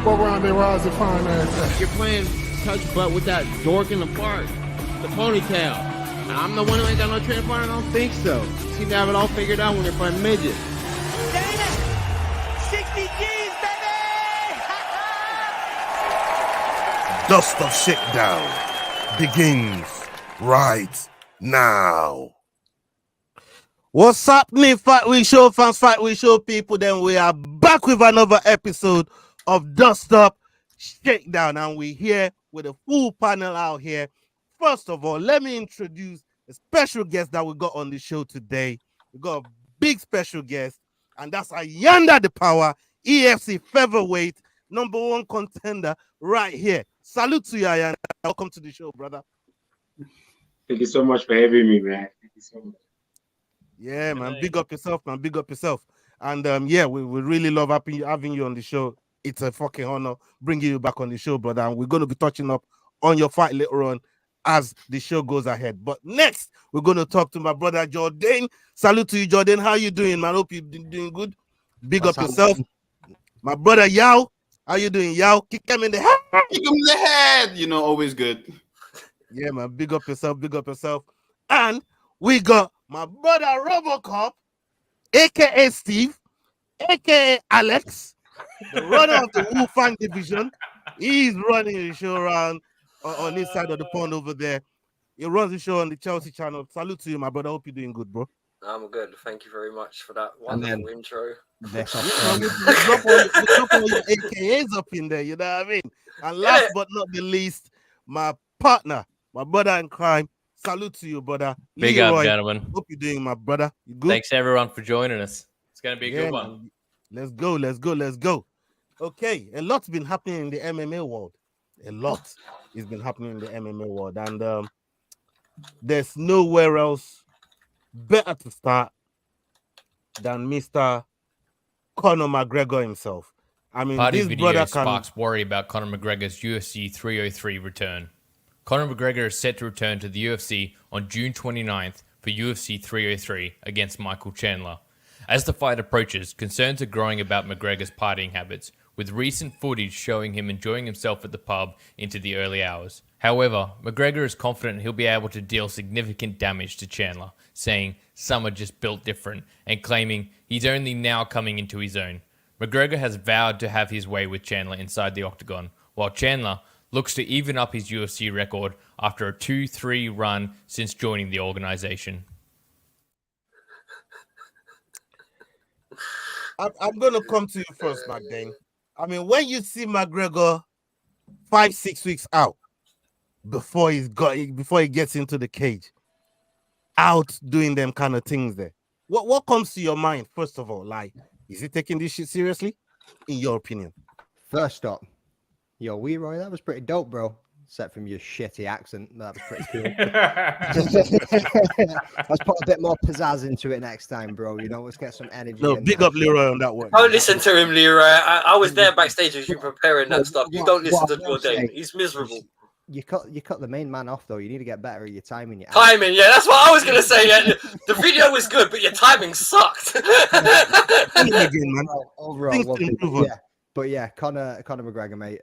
What round they rise to find that? You're playing touch butt with that dork in the park, the ponytail. And I'm the one who ain't got no training partner. I don't think so. You seem to have it all figured out when you're playing midget. Dana, 60 G's, baby! Dust of Shakedown begins right now. What's happening, Fight Week Show fans, Fight Week Show people? Then we are back with another episode of Dust Up Shakedown, and we're here with a full panel out here. First of all, let me introduce a special guest that we got on the show today. We got a big special guest, and that's Ayanda the Power, EFC featherweight, #1 contender right here. Salute to you, Ayanda. Welcome to the show, brother. Thank you so much for having me, man. Thank you so much. Yeah, man. Big up yourself, man. Big up yourself. And yeah, we really love having you on the show. It's a fucking honor bringing you back on the show, brother. And we're going to be touching up on your fight later on as the show goes ahead. But next, we're going to talk to my brother Jordan. Salute to you, Jordan. How you doing, man? Hope you're doing good. Big up yourself. My brother Yao. How you doing, Yao? Kick him in the head. Kick him in the head. You know, always good. Yeah, man. Big up yourself. Big up yourself. And we got my brother Robocop, aka Steve, aka Alex, the runner of the Wu Fang division. He's running the show around on this side of the pond over there. He runs the show on the Chelsea channel. Salute to you, my brother. Hope you're doing good, bro. I'm good. Thank you very much for that wonderful intro. We drop all your AKAs up in there, you know what I mean? And last but not the least, my partner, my brother in crime. Salute to you, brother. Big Leroy, up, gentlemen. Hope you're doing, my brother. You good? Thanks, everyone, for joining us. It's going to be a good one. Man. Let's go. Okay, a lot's been happening in the MMA world. A lot has been happening in the MMA world. And there's nowhere else better to start than Mr. Conor McGregor himself. I mean, Party this video brother sparks worry about Conor McGregor's UFC 303 return. Conor McGregor is set to return to the UFC on June 29th for UFC 303 against Michael Chandler. As the fight approaches, concerns are growing about McGregor's partying habits, with recent footage showing him enjoying himself at the pub into the early hours. However, McGregor is confident he'll be able to deal significant damage to Chandler, saying some are just built different, and claiming he's only now coming into his own. McGregor has vowed to have his way with Chandler inside the octagon, while Chandler looks to even up his UFC record after a 2-3 run since joining the organization. I'm going to come to you first, McDane. I mean, when you see McGregor 5-6 weeks out before he gets into the cage, out doing them kind of things there, what comes to your mind, first of all? Like, is he taking this shit seriously, in your opinion? First up, yo, Leroy, that was pretty dope, bro. Except from your shitty accent, that was pretty cool. Let's put a bit more pizzazz into it next time, bro. You know, let's get some energy. No, big up Leroy on that one. Don't listen to him, Leroy. I was there backstage as you preparing that stuff. You don't listen to Jordan. He's miserable. You cut the main man off though. You need to get better at your timing. Timing, yeah, that's what I was gonna say. Yeah. The video was good, but your timing sucked. Overall, yeah. But yeah, Conor McGregor, mate.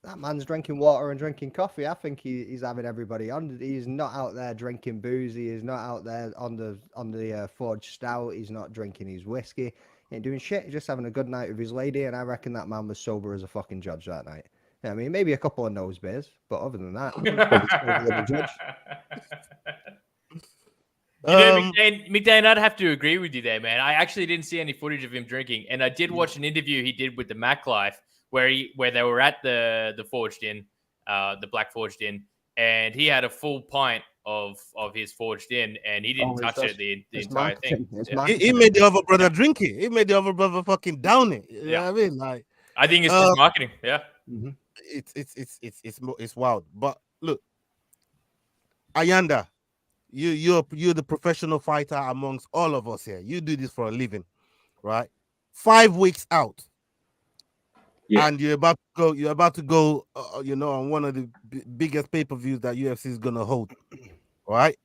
That man's drinking water and drinking coffee. I think he's having everybody on. He's not out there drinking booze. He is not out there on the forged stout. He's not drinking his whiskey. He ain't doing shit. He's just having a good night with his lady. And I reckon that man was sober as a fucking judge that night. Yeah, I mean, maybe a couple of nose beers, but other than that, judge. McDane, I'd have to agree with you there, man. I actually didn't see any footage of him drinking, and I did watch an interview he did with the Mac Life where they were at the Forged Inn, the Black Forged Inn, and he had a full pint of his Forged Inn, and he didn't touch it the entire thing. He made the other brother drink it. He made the other brother fucking down it. You know what I mean? Like, I think it's just marketing. Yeah. Mm-hmm. It's wild. But look, Ayanda, you're the professional fighter amongst all of us here. You do this for a living, right? 5 weeks out, and you're about to go. You know, on one of the biggest pay-per-views that UFC is gonna hold, right?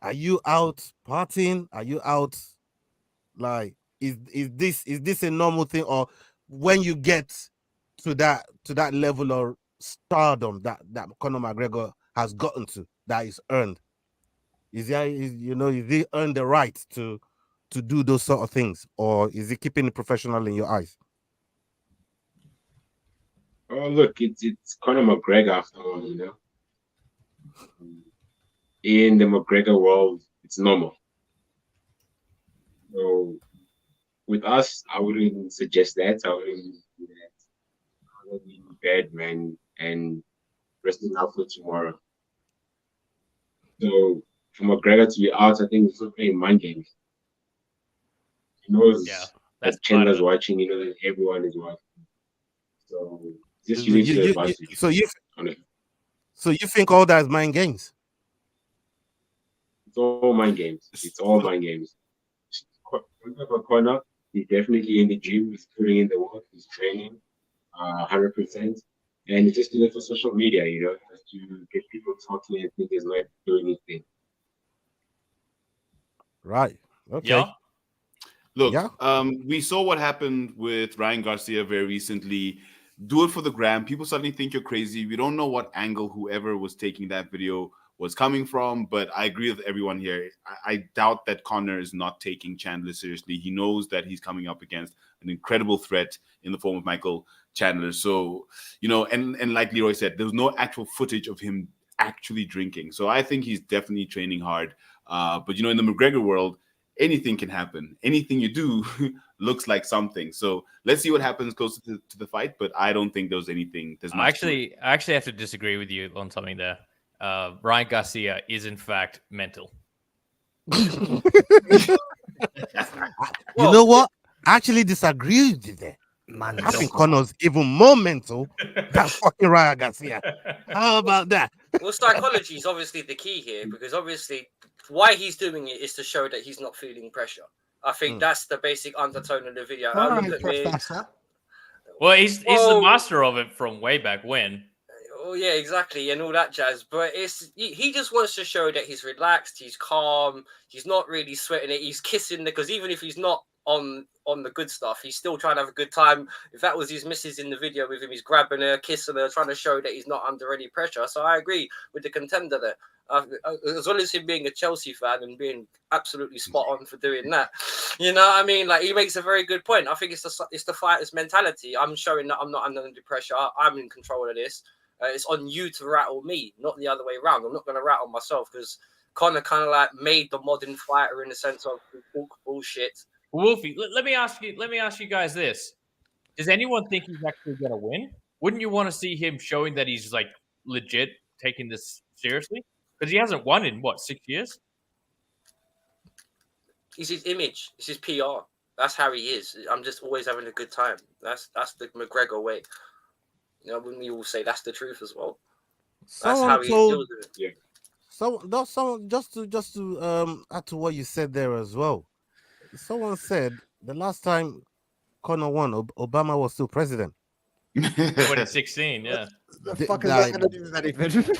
Are you out partying? Are you out? Like, is this a normal thing, or when you get to that level of stardom that Conor McGregor has gotten to, that is earned? Is he earned the right to do those sort of things, or is he keeping it professional in your eyes? Oh, look, it's Conor McGregor after all, In the McGregor world, it's normal. So with us, I wouldn't suggest that. I wouldn't do that. I would be in bed, man, and resting out for tomorrow. So for McGregor to be out, I think he's still playing mind games. He knows that Chandler's watching, that everyone is watching. So just using to the advantage. So you think all that is mind games? It's all mind games. It's all mind games. Conor, he's definitely in the gym. He's putting in the work. He's training 100%. And it's just doing it for social media, just to get people talking and think he's not doing anything. Right. Okay. Yeah. Look, we saw what happened with Ryan Garcia very recently. Do it for the gram. People suddenly think you're crazy. We don't know what angle whoever was taking that video was coming from, but I agree with everyone here. I doubt that Conor is not taking Chandler seriously. He knows that he's coming up against an incredible threat in the form of Michael Chandler. So, and like Leroy said, there was no actual footage of him actually drinking. So I think he's definitely training hard. But, in the McGregor world, anything can happen. Anything you do looks like something. So let's see what happens closer to the fight. But I don't think there's anything. I actually have to disagree with you on something there. Ryan Garcia is in fact mental. You know what? I actually disagree with you there. Man, I think Conor's even more mental than fucking Ryan Garcia. How about that? Well, psychology is obviously the key here, because obviously why he's doing it is to show that he's not feeling pressure. I think that's the basic undertone of the video. Well, he's the master of it from way back when. Oh yeah, exactly, and all that jazz. But he just wants to show that he's relaxed, he's calm, he's not really sweating it. He's kissing because even if he's not on the good stuff, he's still trying to have a good time. If that was his missus in the video with him, he's grabbing her, kissing her, trying to show that he's not under any pressure. So I agree with the contender there. As well as him being a Chelsea fan and being absolutely spot on for doing that, like he makes a very good point. I think it's the fighter's mentality. I'm showing that I'm not under any pressure. I'm in control of this. It's on you to rattle me, not the other way around. I'm not going to rattle myself, because Conor kind of like made the modern fighter in the sense of bullshit. Wolfie, let me ask you guys this: does anyone think he's actually going to win? Wouldn't you want to see him showing that he's like legit taking this seriously? Because he hasn't won in 6 years. It's his image. It's his PR. That's how he is. I'm just always having a good time. That's the McGregor way. When we all say that's the truth as well. That's how he deals with it. Yeah. So just to add to what you said there as well. Someone said the last time Conor won, Obama was still president. 2016, yeah. The fuck is that going to do with anything?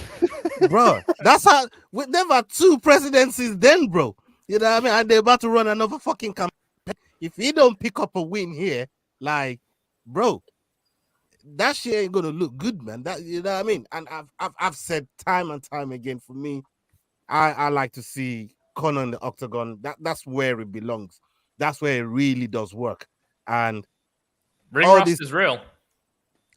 Bro, that's how we've never two presidencies then, bro. You know what I mean? And they're about to run another fucking campaign. If he don't pick up a win here, like, bro, that shit ain't gonna look good, man. That, you know what I mean? And I've said time and time again, for me, I like to see Conor in the octagon. That's where it belongs. That's where it really does work. And ring rust is real.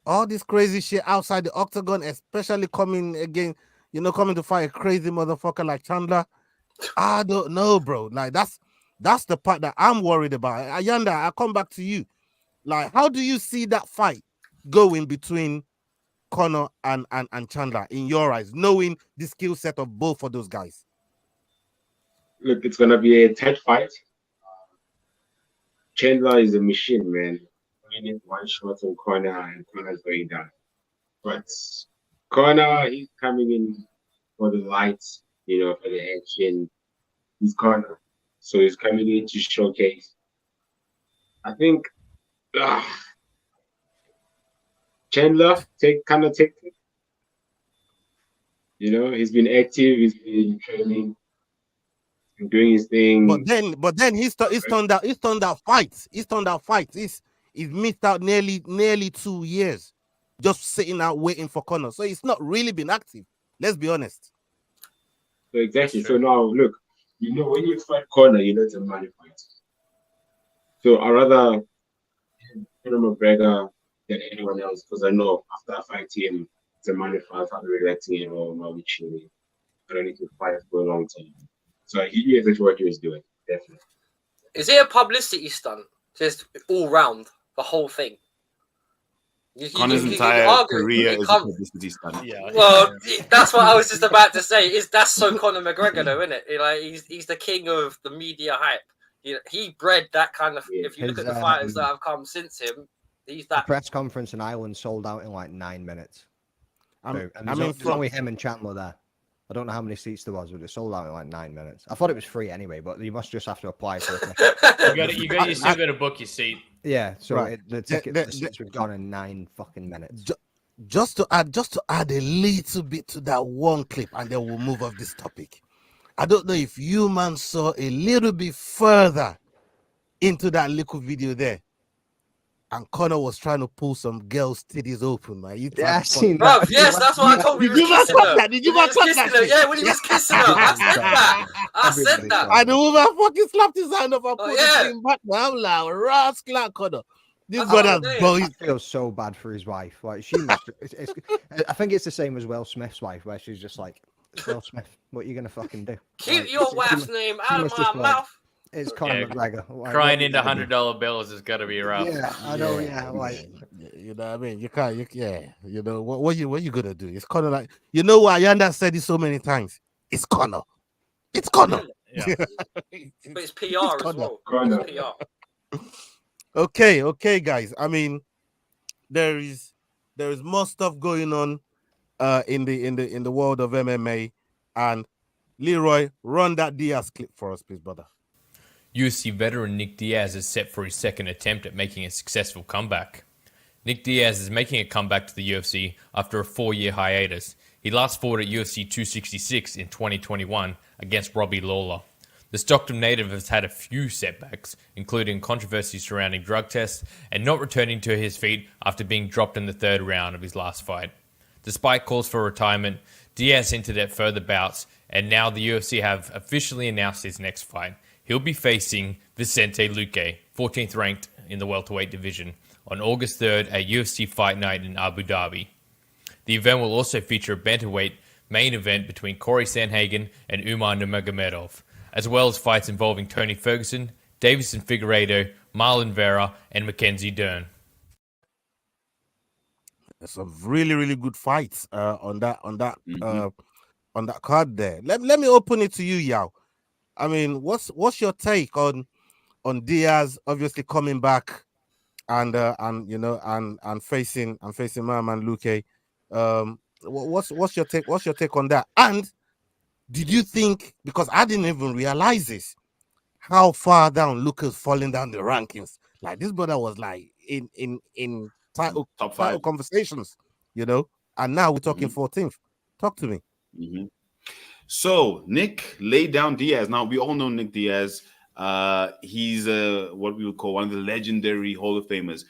All this crazy shit outside the octagon, especially coming to fight a crazy motherfucker like Chandler. I don't know, bro. Like that's the part that I'm worried about. Ayanda, I come back to you. Like, how do you see that fight going between Conor and Chandler in your eyes, knowing the skill set of both of those guys? Look, it's gonna be a tight fight. Chandler is a machine, man. In one shot on Conor, and Conor's going down. But Conor, he's coming in for the lights, for the action. He's Conor, so he's coming in to showcase. I think Chandler take it. He's been active. He's been training, doing his thing. But then he's turned out fights. He's turned out fights. He's missed out nearly 2 years just sitting out waiting for Conor. So he's not really been active. Let's be honest. So exactly. So now look, when you fight Conor, it's a money fight. So I rather Conor McGregor than anyone else because I know after I fight him, it's a money fight. I'll be relaxing it or my witchy. I don't need to fight for a long time. So he knew exactly what he was doing. Definitely. Is it a publicity stunt? Just all round the whole thing. Conor's entire career is a publicity stunt. Yeah. Well, that's what I was just about to say. That's so Conor McGregor, though, isn't it? Like he's the king of the media hype. He bred that kind of. If you look at the fighters that have come since him, he's that. The press conference in Ireland sold out in like 9 minutes. There's only him and Chandler there. I don't know how many seats there was, but it sold out in like 9 minutes. I thought it was free anyway, but you must just have to apply for it. You still got to book your seat. Yeah, so the seats were gone in 9 fucking minutes. Just to add a little bit to that one clip, and then we'll move off this topic. I don't know if you man saw a little bit further into that little video there. And Conor was trying to pull some girls' titties open, man. I've seen that. Yes, that's what I told you. Did you not touch that? Did you not touch that? Yeah, when he was kissing her. I said that. And the woman fucking slapped his hand up and put him back. I'm like, rascal, Conor. This brother's boy. I feel so bad for his wife. Like she must. I think it's the same as Will Smith's wife, where she's just like, Will Smith, what are you gonna fucking do? Keep your wife's name out of my mouth. It's Conor McGregor. Crying into $100 bills has got to be rough. Yeah, I know. Yeah, like you know what I mean. You can't. You know what you gonna do? It's Conor. Like what Yanda said it so many times. It's Conor. It's Conor. Yeah. But it's PR as well. It's PR. Okay, guys. I mean, there is more stuff going on in the world of MMA, and Leroy, run that Diaz clip for us, please, brother. UFC veteran Nick Diaz is set for his second attempt at making a successful comeback. Nick Diaz is making a comeback to the UFC after a 4-year hiatus. He last fought at UFC 266 in 2021 against Robbie Lawler. The Stockton native has had a few setbacks, including controversy surrounding drug tests and not returning to his feet after being dropped in the 3rd round of his last fight. Despite calls for retirement, Diaz hinted at further bouts, and now the UFC have officially announced his next fight. He'll be facing Vicente Luque, 14th ranked in the welterweight division, on August 3rd at UFC Fight Night in Abu Dhabi. The event will also feature a bantamweight main event between Corey Sandhagen and Umar Nurmagomedov, as well as fights involving Tony Ferguson, Davison Figueiredo, Marlon Vera, and Mackenzie Dern. There's some really, really good fights on that card there. Let me open it to you, Yao. I mean, what's your take on Diaz obviously coming back and facing my man Luque? What's your take? What's your take on that? And did you think, because I didn't even realize this, how far down Luca's falling down the rankings? Like this brother was like in title conversations, and now we're talking 14th. Talk to me. Mm-hmm. So Nick laid down Diaz. Now we all know Nick Diaz. He's what we would call one of the legendary Hall of Famers.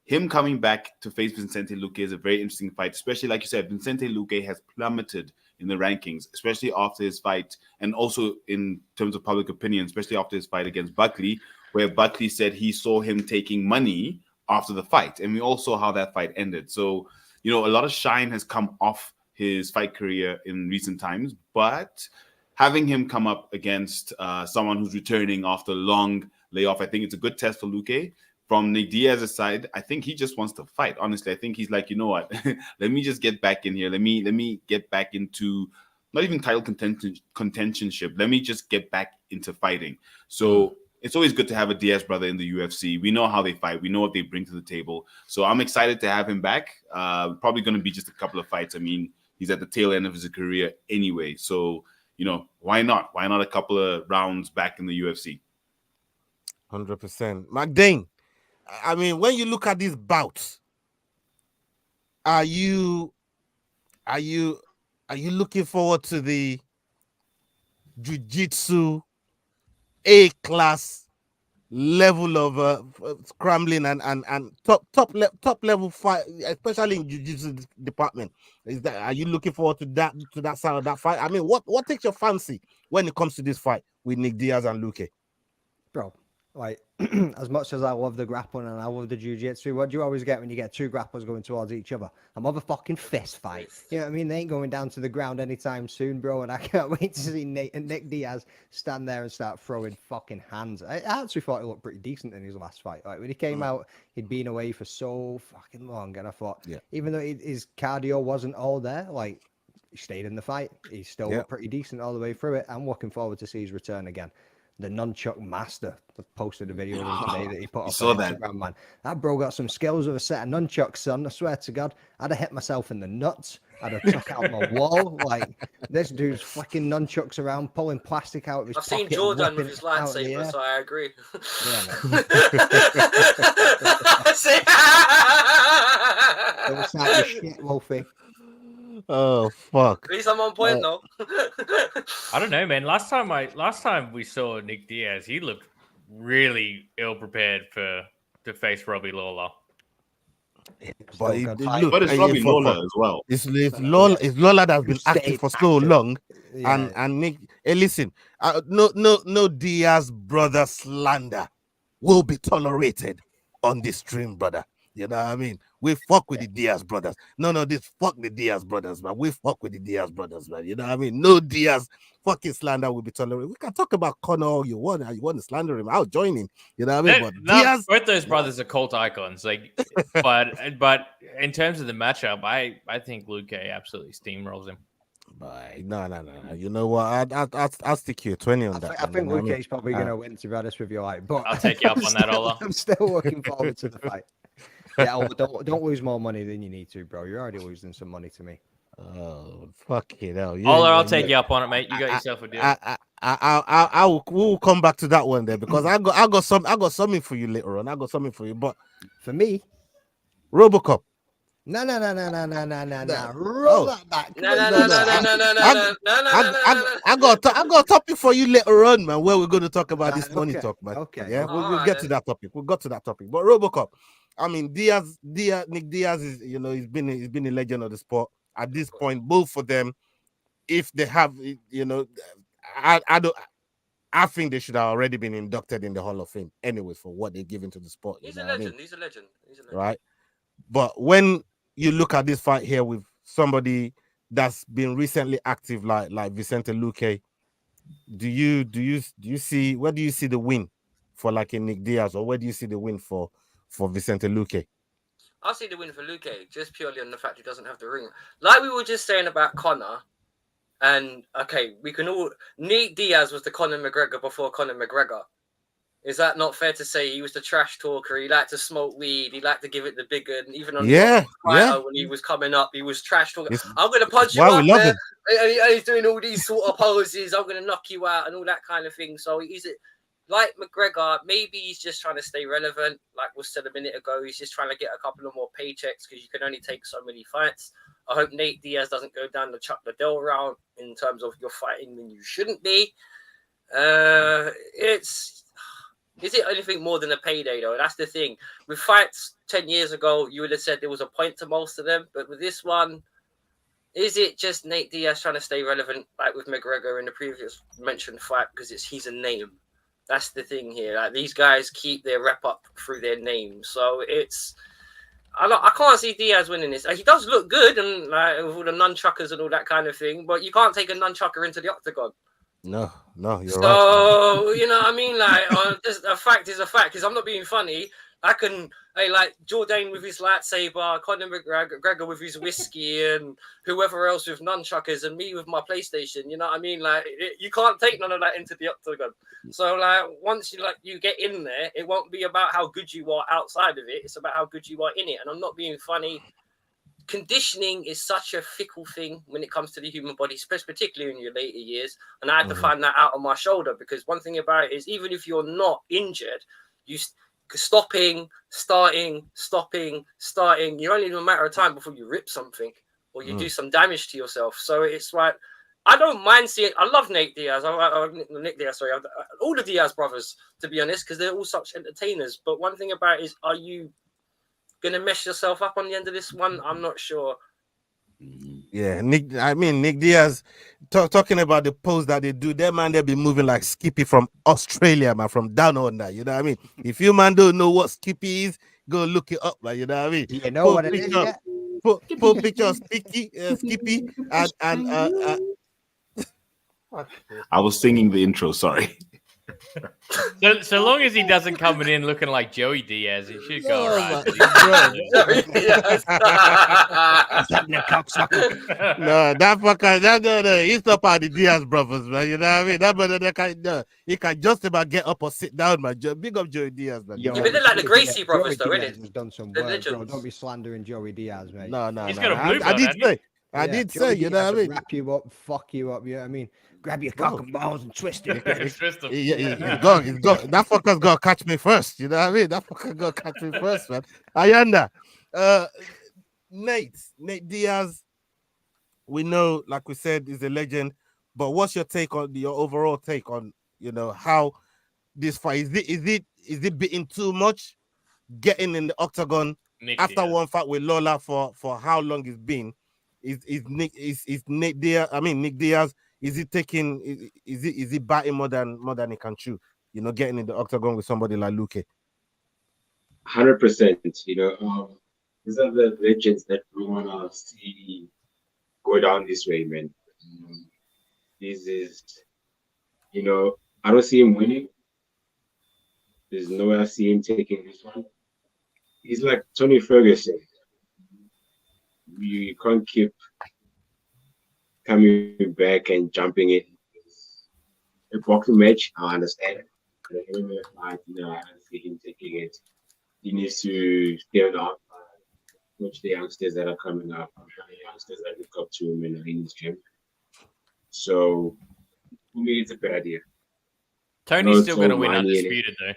Him coming back to face Vicente Luque is a very interesting fight, especially like you said, Vicente Luque has plummeted in the rankings, especially after his fight, and also in terms of public opinion, especially after his fight against Buckley, where Buckley said he saw him taking money after the fight, and we all saw how that fight ended. So, a lot of shine has come off his fight career in recent times, but having him come up against someone who's returning after a long layoff, I think it's a good test for Luque. From Nick Diaz's side, I think he just wants to fight. Honestly, I think he's like, you know what? Let me just get back in here. Let me get back into not even title contentionship. Let me just get back into fighting. So it's always good to have a Diaz brother in the UFC. We know how they fight. We know what they bring to the table. So I'm excited to have him back. Probably going to be just a couple of fights. I mean, he's at the tail end of his career anyway. So, why not? Why not a couple of rounds back in the UFC? 100%. McDane, I mean, when you look at these bouts, are you looking forward to the jiu-jitsu A-class level of scrambling and top level fight, especially in jiu-jitsu department. Are you looking forward to that side of that fight? I mean, what takes your fancy when it comes to this fight with Nick Diaz and Luque? Bro, like as much as I love the grappling and I love the jiu-jitsu, what do you always get when you get two grapplers going towards each other? A motherfucking fist fight. You know what I mean? They ain't going down to the ground anytime soon, bro. And I can't wait to see Nick Diaz stand there and start throwing fucking hands. I actually thought he looked pretty decent in his last fight. Like when he came out, he'd been away for so fucking long, and I thought, even though his cardio wasn't all there, like he stayed in the fight. He still looked pretty decent all the way through it. I'm looking forward to see his return again. The nunchuck master posted a video of him today that he put up on Instagram, man. That bro got some skills with a set of nunchucks, son. I swear to God, I'd have hit myself in the nuts. I'd have took out my wall. Like, this dude's flicking nunchucks around, pulling plastic out of his pocket. I've seen Jordan with his lightsaber, so I agree. It was like shit, Wolfie. Oh fuck! At least I'm on point though. I don't know, man. Last time we saw Nick Diaz, he looked really ill prepared to face Robbie Lawler. But it's Robbie Lawler as well. It's Lawler that's been active for so long, and Nick. Hey, listen, no Diaz brother slander will be tolerated on this stream, brother. You know what I mean? We fuck with the Diaz brothers. This fuck the Diaz brothers, man. We fuck with the Diaz brothers, man. You know what I mean? No Diaz fucking slander will be tolerated. We can talk about Conor all you want. You want to slander him? I'll join him. You know what I mean? But Diaz, both those brothers are cult icons. Like, but in terms of the matchup, I think Luque absolutely steamrolls him. No. You know what? I'll stick you 20 on that. I think Luque's probably going to win, to be honest with you. Like, but I'll take you up on that, Ola. I'm still looking forward to the fight. Yeah, don't lose more money than you need to, bro. You're already losing some money to me. Oh, fuck it, hell. Ola, I'll take you up on it, mate. You got yourself a deal. We'll come back to that one there because I got something for you later on. I got something for you, but for me, RoboCop. No. Roll that back. No. I got a topic for you later on, man, where we're going to talk about this money talk, man. Okay. Yeah, we'll get to that topic. We'll get to that topic. But RoboCop, I mean, Nick Diaz is, he's been a legend of the sport. At this point, both of them, if they have, I think they should have already been inducted in the Hall of Fame anyways for what they've given to the sport. He's a legend. He's a legend. Right? But when you look at this fight here with somebody that's been recently active like Vicente Luque, do you see, where do you see the win for like a Nick Diaz, or where do you see the win for Vicente Luque? I see the win for Luque just purely on the fact he doesn't have the ring. Like we were just saying about Conor, and okay, we can all. Nick Diaz was the Conor McGregor before Conor McGregor. Is that not fair to say? He was the trash talker. He liked to smoke weed. He liked to give it the big one. Even on when he was coming up, he was trash talking. I'm going to punch you up there. And he's doing all these sort of poses. I'm going to knock you out and all that kind of thing. So he's like McGregor. Maybe he's just trying to stay relevant. Like was said a minute ago, he's just trying to get a couple of more paychecks because you can only take so many fights. I hope Nate Diaz doesn't go down the Chuck Liddell route in terms of you're fighting when you shouldn't be. Is it anything more than a payday, though? That's the thing. With fights 10 years ago, you would have said there was a point to most of them. But with this one, is it just Nate Diaz trying to stay relevant, like with McGregor in the previous mentioned fight, because he's a name? That's the thing here. Like these guys keep their rep up through their name. So I can't see Diaz winning this. He does look good and like with all the nunchuckers and all that kind of thing, but you can't take a nunchucker into the octagon. No, you're right. So, you know what I mean? Like, just a fact is a fact. Because I'm not being funny. Like Jordan with his lightsaber, Conor McGregor with his whiskey, and whoever else with nunchuckers, and me with my PlayStation. You know what I mean? Like, you can't take none of that into the octagon. So, like, once you get in there, it won't be about how good you are outside of it. It's about how good you are in it. And I'm not being funny. Conditioning is such a fickle thing when it comes to the human body, particularly in your later years. And I had to find that out on my shoulder because one thing about it is even if you're not injured, you starting, you're only in a matter of time before you rip something or you do some damage to yourself. So it's like I don't mind seeing. I love Nate Diaz. Nick Diaz. Sorry, all the Diaz brothers, to be honest, because they're all such entertainers. But one thing about it is, are you gonna mess yourself up on the end of this one? I'm not sure. Yeah, Nick Diaz talking about the pose that they do. That man, they be moving like Skippy from Australia, man, from down under. You know what I mean? If you man don't know what Skippy is, go look it up, man. You know what I mean? You know what it is, yeah? Put picture of Skippy and I was singing the intro. Sorry. So long as he doesn't come in looking like Joey Diaz, he should go all right. No, that fucker, no, he's not part of the Diaz brothers, man. You know what I mean? That brother, he can just about get up or sit down, man. Big up Joey Diaz, man. You've been like the Gracie brothers, though, Joey isn't Diaz has done some work, bro. Don't be slandering Joey Diaz, mate. No. He's got a blue belt, I did say, you know what I mean? Wrap you up, fuck you up, you know what I mean? Grab your cock and balls and twist it. Twist him. He's got that fucker's got to catch me first. You know what I mean? That fucker got to catch me first, man. Ayanda, Nate Diaz. We know, like we said, is a legend. But what's your take on your overall take on how this fight is it beating too much? Getting in the octagon after one fight with Lola for how long it's been? Is Nate Diaz? I mean Nick Diaz. Is he taking? Is he biting more than he can chew? Getting in the octagon with somebody like Luke. 100%. These are the legends that we wanna see go down this way, man. This is, I don't see him winning. There's no way I see him taking this one. He's like Tony Ferguson. You can't keep coming back and jumping in. A boxing match, I understand. But a MMA fight, I don't see him taking it. He needs to stay on the outside, watch the youngsters that are coming up. I'm sure the youngsters that look up to him in his gym. So, for me, it's a bad idea. Tony's still going to win undisputed, though.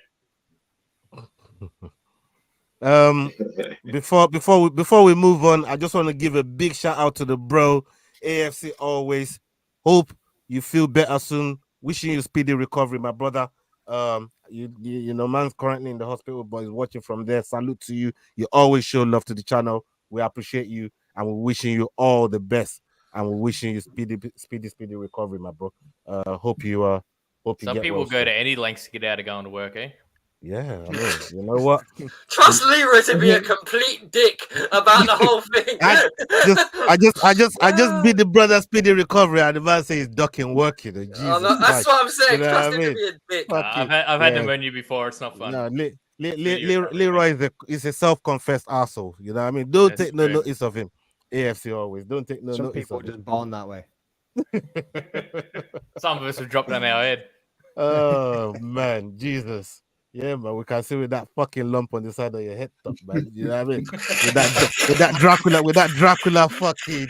Before we move on, I just want to give a big shout out to the bro AFC always. Hope you feel better soon. Wishing you speedy recovery, my brother. Man's currently in the hospital, but he's watching from there. Salute to you. You always show love to the channel. We appreciate you, and we're wishing you all the best. And we're wishing you speedy recovery, my bro. Hope you Some people go to any lengths to get out of going to work, eh? Yeah, I mean, you know what? Trust Leroy to be a complete dick about the whole thing. I just beat the brother speedy recovery, and the man says he's ducking work. Jesus that's what I'm saying. Trust him to be a dick. I've had them on you before. It's not fun. No, Leroy is a self-confessed asshole. You know what I mean? Don't take no notice of him. AFC always. Don't take no notice. Some people are just born that way. Some of us have dropped on our head. Oh man, Jesus. Yeah, man, we can see with that fucking lump on the side of your head top, man. You know what I mean? With that Dracula fucking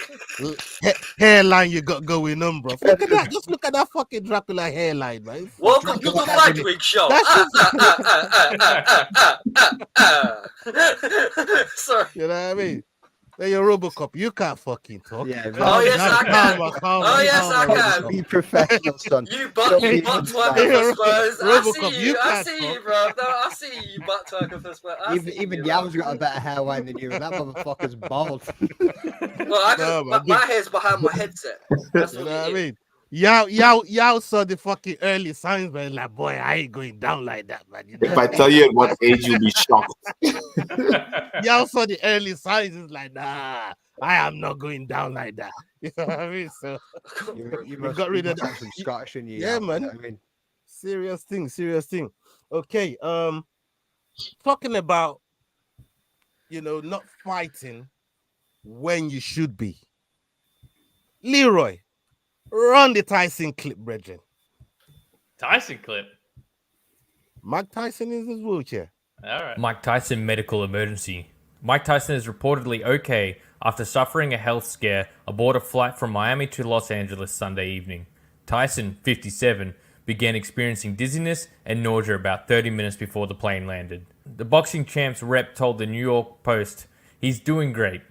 hairline you got going on, bro. Look at that. Just look at that fucking Dracula hairline, man. Welcome to the FightWeek show. Sorry. You know what I mean? Then you're Robocop. You can't fucking talk. Yeah. Oh yes, I can. Be professional, son. You butt twerker for Spurs. I see you, bro. No, I see you butt twerker for Spurs. Even Yow's got a better hairline than you, and that motherfucker's bald. Well, my hair's behind my headset. That's what I mean. Yao saw the fucking early signs, man. Like, boy, I ain't going down like that, man. If I tell you at what age, you'll be shocked. Yao saw the early signs. It's like, nah, I am not going down like that. You know what I mean? So you got rid of that. Some Scottish in you. Yeah, man. You know what I mean? Serious thing. Okay. Talking about, not fighting when you should be. Leroy. Run the Tyson clip, brethren. Tyson clip? Mike Tyson is in his wheelchair. All right. Mike Tyson medical emergency. Mike Tyson is reportedly okay after suffering a health scare aboard a flight from Miami to Los Angeles Sunday evening. Tyson, 57, began experiencing dizziness and nausea about 30 minutes before the plane landed. The boxing champ's rep told the New York Post, "He's doing great,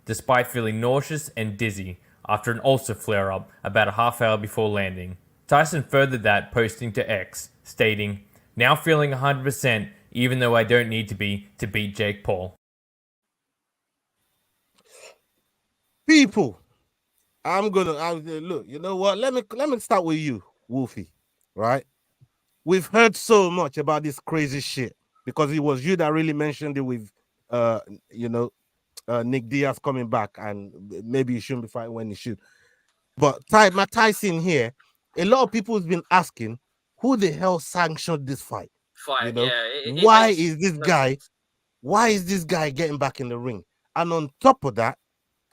despite feeling nauseous and dizzy. after an ulcer flare-up about a half hour before landing. Tyson furthered that, posting to X, stating, "Now feeling 100%, even though I don't need to beat Jake Paul." People, look. You know what? Let me start with you, Wolfie. Right? We've heard so much about this crazy shit because it was you that really mentioned it with, Nick Diaz coming back, and maybe he shouldn't be fighting when he should. But Matt Tyson here, a lot of people have been asking, who the hell sanctioned this fight? Fight, You know, yeah. why is this no guy? sense. Why is this guy getting back in the ring? And on top of that,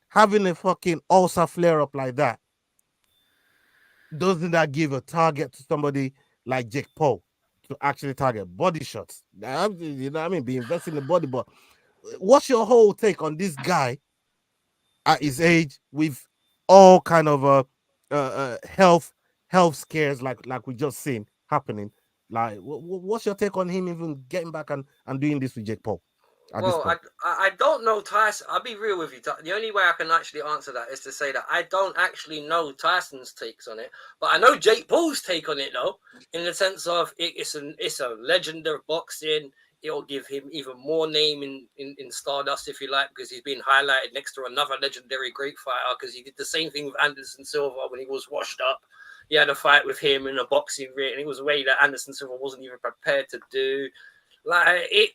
having a fucking ulcer flare up like that, doesn't that give a target to somebody like Jake Paul to actually target body shots? You know what I mean? Be investing in the body, but what's your whole take on this guy at his age with all kind of health scares like we just seen happening? Like, what's your take on him even getting back and doing this with Jake Paul? Well, I don't know Tyson. I'll be real with you. The only way I can actually answer that is to say that I don't actually know Tyson's takes on it, but I know Jake Paul's take on it, though, in the sense of it's a legend of boxing. It'll give him even more name in Stardust, if you like, because he's been highlighted next to another legendary great fighter, because he did the same thing with Anderson Silva when he was washed up. He had a fight with him in a boxing ring, and it was a way that Anderson Silva wasn't even prepared to do. Like, it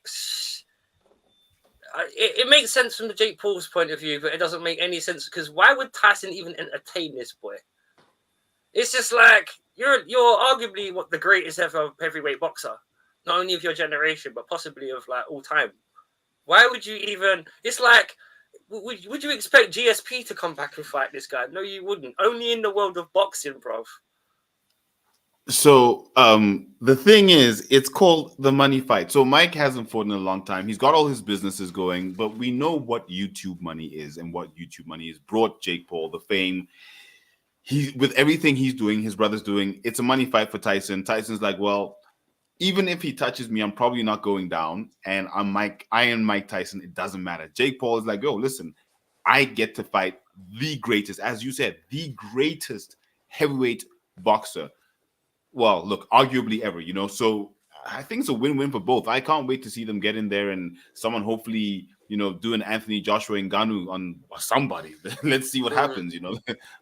makes sense from the Jake Paul's point of view, but it doesn't make any sense because why would Tyson even entertain this boy? It's just like you're arguably the greatest ever heavyweight boxer, not only of your generation but possibly of like all time. Why would you even? It's like, would you expect GSP to come back and fight this guy? No, you wouldn't. Only in the world of boxing, bruv. So the thing is, it's called the money fight. So Mike hasn't fought in a long time. He's got all his businesses going, but we know what YouTube money is and what YouTube money has brought Jake Paul, the fame. With everything he's doing, his brother's doing, it's a money fight for Tyson. Tyson's like, well, even if he touches me, I'm probably not going down. And I am Mike Tyson. It doesn't matter. Jake Paul is like, yo, listen, I get to fight the greatest, as you said, the greatest heavyweight boxer. Well, look, arguably ever, so I think it's a win-win for both. I can't wait to see them get in there and someone hopefully, do an Anthony Joshua Ngannou on somebody. Let's see what happens,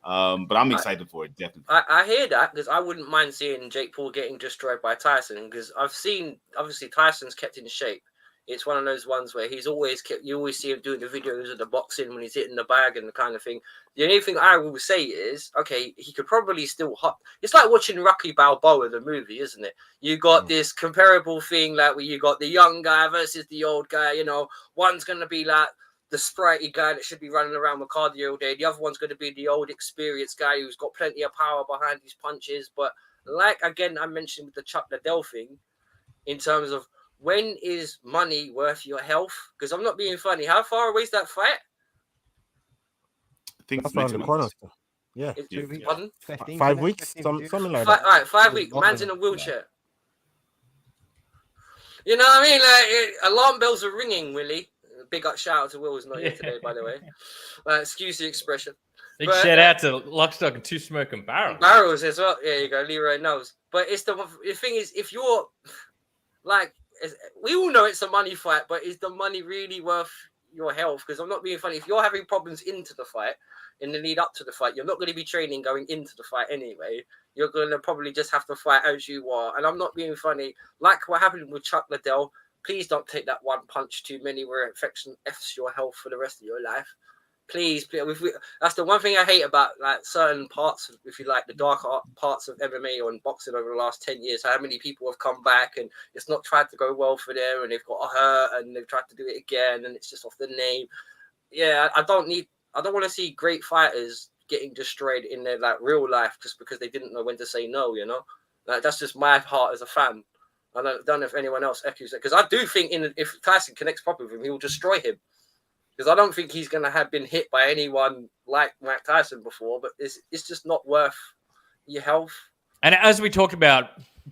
but I'm excited for it, definitely. I hear that because I wouldn't mind seeing Jake Paul getting destroyed by Tyson because I've seen, obviously, Tyson's kept in shape. It's one of those ones where he's always kept, you always see him doing the videos of the boxing when he's hitting the bag and the kind of thing. The only thing I will say is, okay, he could probably still it's like watching Rocky Balboa, the movie, isn't it? You got this comparable thing, like where you got the young guy versus the old guy, one's going to be like the spritey guy that should be running around with cardio all day. The other one's going to be the old experienced guy who's got plenty of power behind his punches. But like, again, I mentioned with the Chuck Liddell thing in terms of, when is money worth your health? Because I'm not being funny. How far away is that fight? I think it's around the corner. Yeah. 5 weeks? Something like that. All right, 5 weeks. Man's in a wheelchair. You know what I mean? Like, alarm bells are ringing, Willie. Big up shout out to Will, who's not here today, by the way. Excuse the expression. Big shout out to Lock, Stock, and Two Smoking Barrels. Barrels as well. There you go. Leroy knows. But it's the thing is, if you're like, we all know it's a money fight, but is the money really worth your health? Because I'm not being funny. If you're having problems into the fight, in the lead up to the fight, you're not going to be training going into the fight anyway. You're going to probably just have to fight as you are. And I'm not being funny. Like what happened with Chuck Liddell, please don't take that one punch too many where infection F's your health for the rest of your life. Please. That's the one thing I hate about like certain parts, if you like, the darker parts of MMA or in boxing over the last 10 years. How many people have come back and it's not tried to go well for them, and they've got hurt and they've tried to do it again, and it's just off the name. Yeah, I don't want to see great fighters getting destroyed in their like real life just because they didn't know when to say no. Like, that's just my heart as a fan. I don't know if anyone else echoes it, because I do think if Tyson connects properly with him, he will destroy him. Because I don't think he's going to have been hit by anyone like Mike Tyson before, but it's just not worth your health. And as we talked about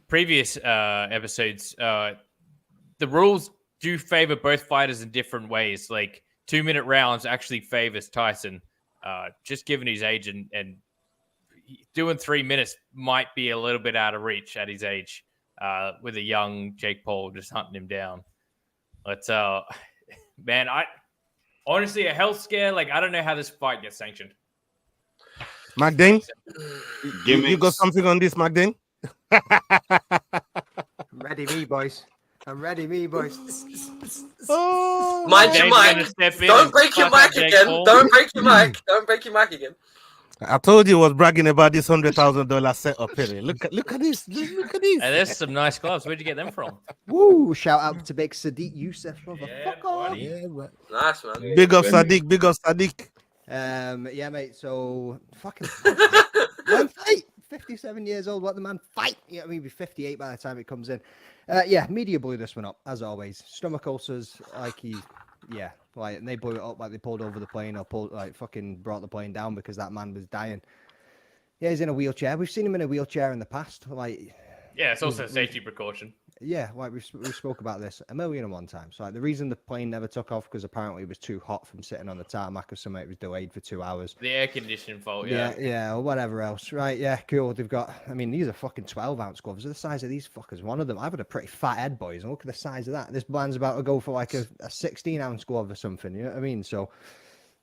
previous episodes, the rules do favor both fighters in different ways. Like 2-minute rounds actually favors Tyson. just given his age and doing 3 minutes might be a little bit out of reach at his age with a young Jake Paul just hunting him down. But, man, honestly, a health scare, like, I don't know how this fight gets sanctioned. Magdane, you got something on this, Magdane? Ready me, boys. I'm ready me, boys. Oh, Mind your mic. Don't break your mic again. Don't break your mic. Don't break your mic again. I told you I was bragging about this $100,000 setup here. Look at this. Look at this. Hey, there's some nice gloves. Where'd you get them from? Woo! Shout out to big Sadiq Youssef, motherfucker. Yeah, nice, man. Big up Sadiq. Big up Sadiq. Yeah, mate. So fucking man fight. 57 years old. Let the man fight. Yeah, I mean, he'll be 58 by the time it comes in. Yeah, media blew this one up as always. Stomach ulcers, like and they blew it up like they pulled over the plane or fucking brought the plane down because that man was dying. Yeah, he's in a wheelchair. We've seen him in a wheelchair in the past. Like, yeah, it's also a safety precaution. Yeah, like we spoke about this 1,000,001 times. Like the reason the plane never took off because apparently it was too hot from sitting on the tarmac or something. It was delayed for 2 hours. The air conditioning fault, yeah. Yeah, or whatever else. Right, yeah, cool. They've got, I mean, these are fucking 12-ounce gloves. They're the size of these fuckers. One of them, I've got a pretty fat head, boys, and look at the size of that. This man's about to go for like a 16-ounce glove or something, you know what I mean? So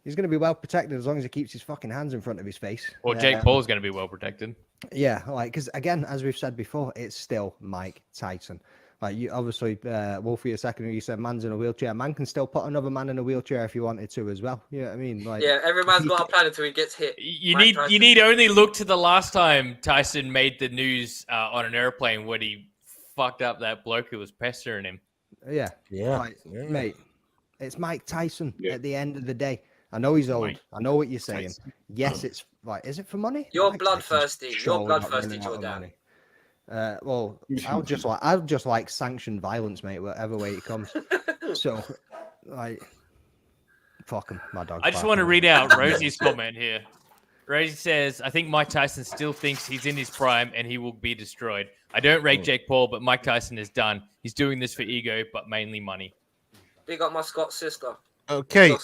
he's going to be well protected as long as he keeps his fucking hands in front of his face. Or Jake Paul's going to be well protected. Yeah, like, because again, as we've said before, it's still Mike Tyson. Like, you obviously, Wolfie, a second ago, you said man's in a wheelchair. Man can still put another man in a wheelchair if you wanted to as well. You know what I mean? Like, yeah, every man's got a plan until he gets hit. You need only look to the last time Tyson made the news on an airplane when he fucked up that bloke who was pestering him. Yeah. Like, mate, it's Mike Tyson at the end of the day. I know he's old. I know what you're saying. Tyson. Yes, it's like, is it for money? You're bloodthirsty. You're bloodthirsty, Jordan. Well, I'll just like sanctioned violence, mate, whatever way it comes. So, like, fuck him, my dog. I just want to read out Rosie's comment here. Rosie says, I think Mike Tyson still thinks he's in his prime and he will be destroyed. I don't rate Jake Paul, but Mike Tyson is done. He's doing this for ego, but mainly money. Big up my Scott sister. Okay.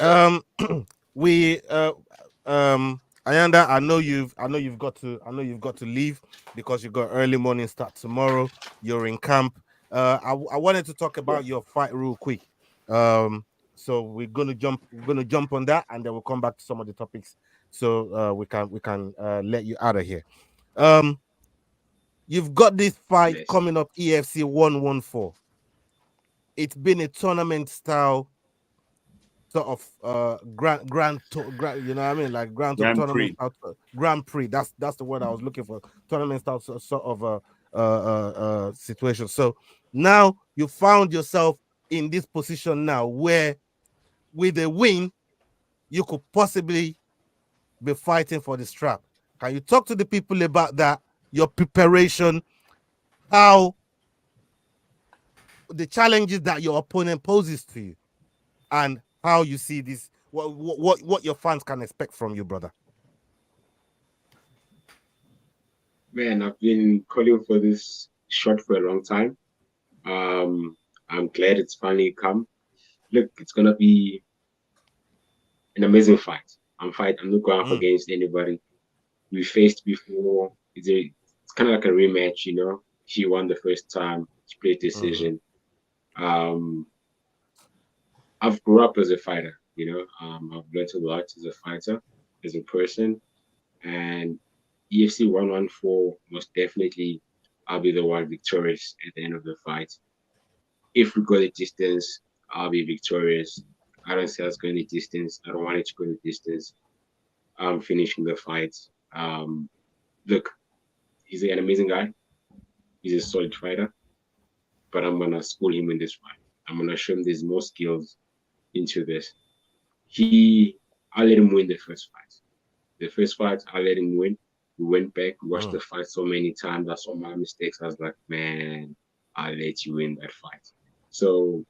Ayanda, I know you've got to leave because you got early morning start tomorrow. You're in camp. I wanted to talk about your fight real quick. So we're gonna jump on that, and then we'll come back to some of the topics. So we can let you out of here. You've got this fight coming up, EFC 114. It's been a tournament style sort of grand, you know what I mean, like grand tournament style, Grand Prix. That's the word I was looking for. Tournament style sort of situation. So now you found yourself in this position now where with a win you could possibly be fighting for the strap. Can you talk to the people about that, your preparation, how the challenges that your opponent poses to you, and how you see this, what your fans can expect from you, brother? Man, I've been calling for this shot for a long time. I'm glad it's finally come. Look, it's gonna be an amazing fight. I'm not going up against anybody we faced before. It's kind of like a rematch, you know. She won the first time. She played decision. I've grew up as a fighter, you know. I've learned a lot as a fighter, as a person, and EFC 114 most definitely I'll be the one victorious at the end of the fight. If we go the distance, I'll be victorious. I don't see us going the distance. I don't want it to go the distance. I'm finishing the fight. Look, he's an amazing guy. He's a solid fighter, but I'm gonna school him in this fight. I'm gonna show him there's more skills into this. I'll let him win the first fight. The first fight, I'll let him win. We went back, watched the fight so many times. I saw my mistakes. I was like, man, I'll let you win that fight. So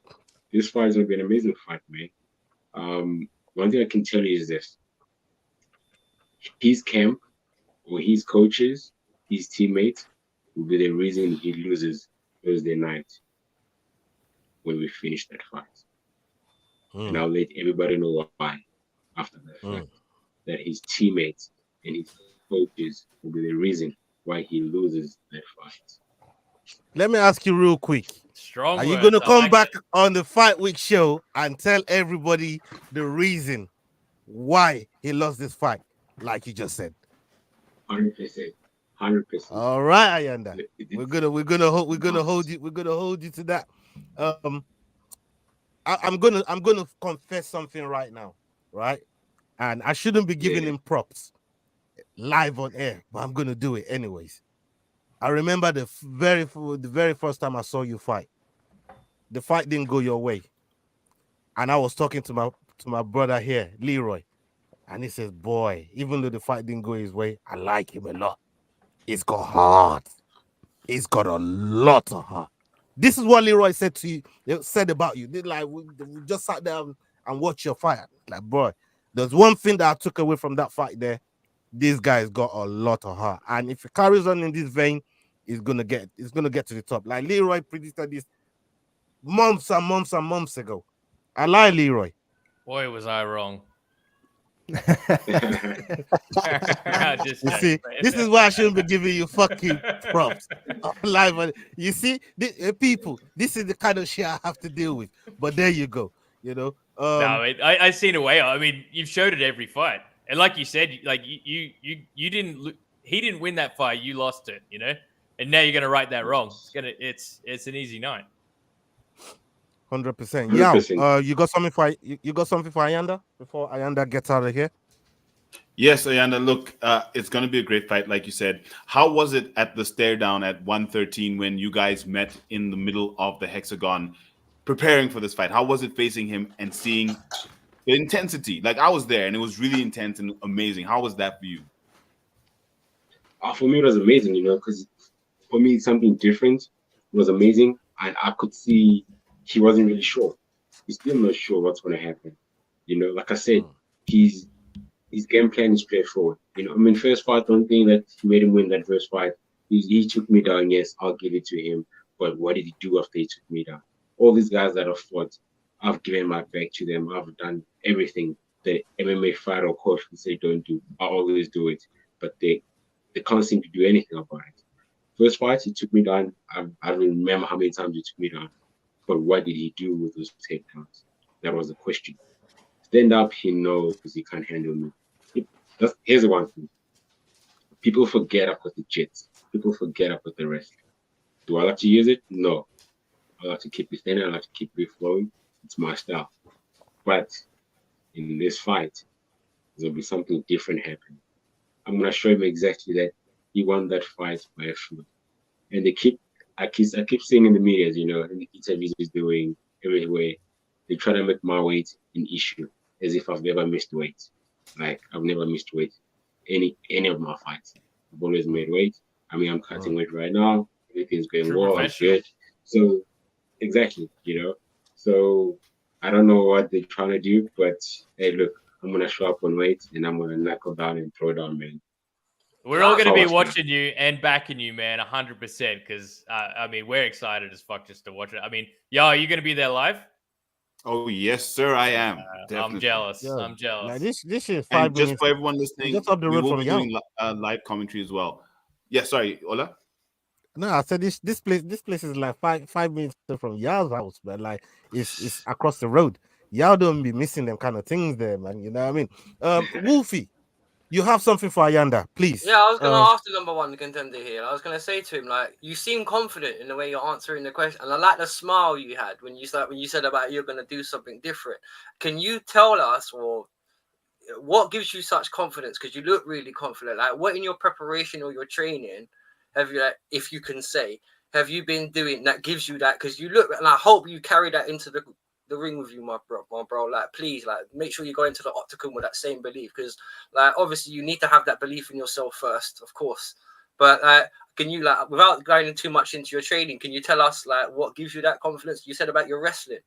this fight is gonna be an amazing fight, man. One thing I can tell you is this: his camp, or his coaches, his teammates will be the reason he loses Thursday night when we finish that fight. And I'll let everybody know why after that fight. that his teammates and his coaches will be the reason why he loses that fight. Let me ask you real quick. Strong Are you words. going to I come like back it. on the Fight Week show and tell everybody the reason why he lost this fight, like you just said? 100%. 100%. All right, Ayanda. We're gonna hold you to that. I'm gonna confess something right now, right? And I shouldn't be giving him props live on air, but I'm gonna do it anyways. I remember the very first time I saw you fight. The fight didn't go your way, and I was talking to my brother here, Leroy, and he says, "Boy, even though the fight didn't go his way, I like him a lot. He's got heart. He's got a lot of heart." This is what Leroy said to you. Said about you. Like we just sat down and watched your fight. Like, boy, there's one thing that I took away from that fight there. This guy's got a lot of heart, and if he carries on in this vein, he's gonna get to the top. Like Leroy predicted this months and months and months ago. I lie, Leroy. Boy, was I wrong. You see, this is why I shouldn't be giving you fucking props live. You see, people, this is the kind of shit I have to deal with. But there you go. You know. No, I seen a way. I mean, you've showed it every fight, and like you said, like you didn't. He didn't win that fight. You lost it. You know, and now you're gonna right that wrong. It's an easy night. 100%. Yeah. You got something for Ayanda before Ayanda gets out of here? Yes, Ayanda. Look, it's going to be a great fight, like you said. How was it at the stare down at 113 when you guys met in the middle of the hexagon, preparing for this fight? How was it facing him and seeing the intensity? Like, I was there, and it was really intense and amazing. How was that for you? For me, it was amazing. You know, because for me, something different was amazing, and I could see he wasn't really sure. He's still not sure what's going to happen. You know, like I said, his game plan is straightforward. You know, I mean, first fight, don't think that he made him win that first fight. He took me down. Yes, I'll give it to him. But what did he do after he took me down? All these guys that have fought, I've given my back to them. I've done everything that MMA fighter or coach would say don't do. I always do it. But they can't seem to do anything about it. First fight, he took me down. I don't remember how many times he took me down. But what did he do with those takedowns? That was the question. Stand up, he knows because he can't handle me. Here's the one thing. People forget I've got the jits. People forget I've got the wrestling. Do I like to use it? No. I like to keep it standing. I like to keep it flowing. It's my style. But in this fight, there'll be something different happening. I'm going to show him exactly that he won that fight by a fluke. And I keep seeing in the media, you know, in the interviews he's doing everywhere, they try to make my weight an issue, as if I've never missed weight. Like, I've never missed weight any of my fights. I've always made weight. I mean, I'm cutting weight right now. Everything's going well. I'm good. So, exactly, you know. So, I don't know what they're trying to do, but hey, look, I'm gonna show up on weight and I'm gonna knuckle down and throw down, man. We're all going to be watching you and backing you, man, 100%. Because I mean, we're excited as fuck just to watch it. I mean, are you going to be there live? Oh yes, sir, I am. I'm jealous. I'm jealous. Now this is 5 and minutes. Just for everyone listening, just up the road from doing live commentary as well. Yeah, sorry, Ola. No, I said this place is like 5 minutes from y'all's house, but like it's across the road. Y'all don't be missing them kind of things there, man. You know what I mean? Wolfie, you have something for Ayanda, please. Yeah, I was going to ask the number one contender here. I was going to say to him, like, you seem confident in the way you're answering the question, and I like the smile you had when you said about you're going to do something different. Can you tell us, or what gives you such confidence? Because you look really confident. Like, what in your preparation or your training have you, like, if you can say, have you been doing that gives you that? Because you look, and I hope you carry that into the ring with you, my bro. Like, please, like, make sure you go into the octagon with that same belief, because, like, obviously you need to have that belief in yourself first, of course. But can you, like, without going too much into your training, can you tell us, like, what gives you that confidence? You said about your wrestling.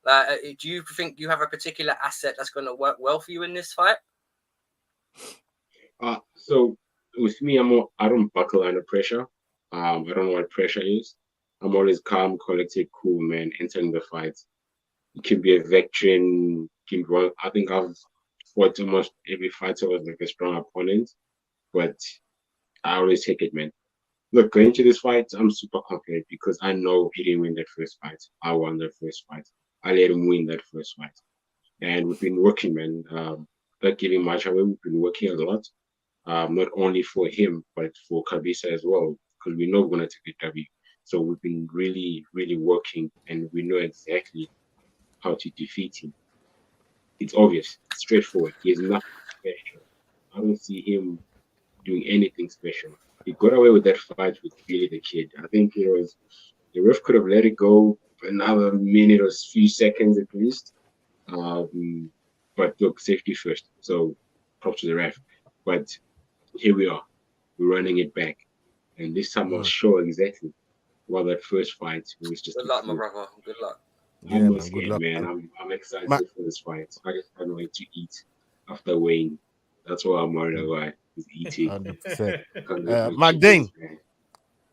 Like, do you think you have a particular asset that's going to work well for you in this fight? So with me, I don't buckle under pressure. I don't know what pressure is. I'm always calm, collected, cool, man, entering the fight. It can be a veteran. I think I've fought almost every fighter was like a strong opponent, but I always take it, man. Look, going into this fight, I'm super confident because I know he didn't win that first fight. I won that first fight. I let him win that first fight. And we've been working, man. Not giving much away. We've been working a lot, not only for him, but for Kabisa as well, because we know we're going to take the W. So we've been really, really working, and we know exactly how to defeat him. It's obvious, it's straightforward. He has nothing special. I don't see him doing anything special. He got away with that fight with Billy the Kid. I think it was the ref could have let it go for another minute or few seconds at least. But look, safety first. So props to the ref. But here we are. We're running it back. And this time I'll show exactly what that first fight was just. Good luck, my brother. Good luck. I'm not scared, man. I'm excited for this fight. I just can't wait to eat after weighing. That's why I'm worried about is eating. 100%. Magdane,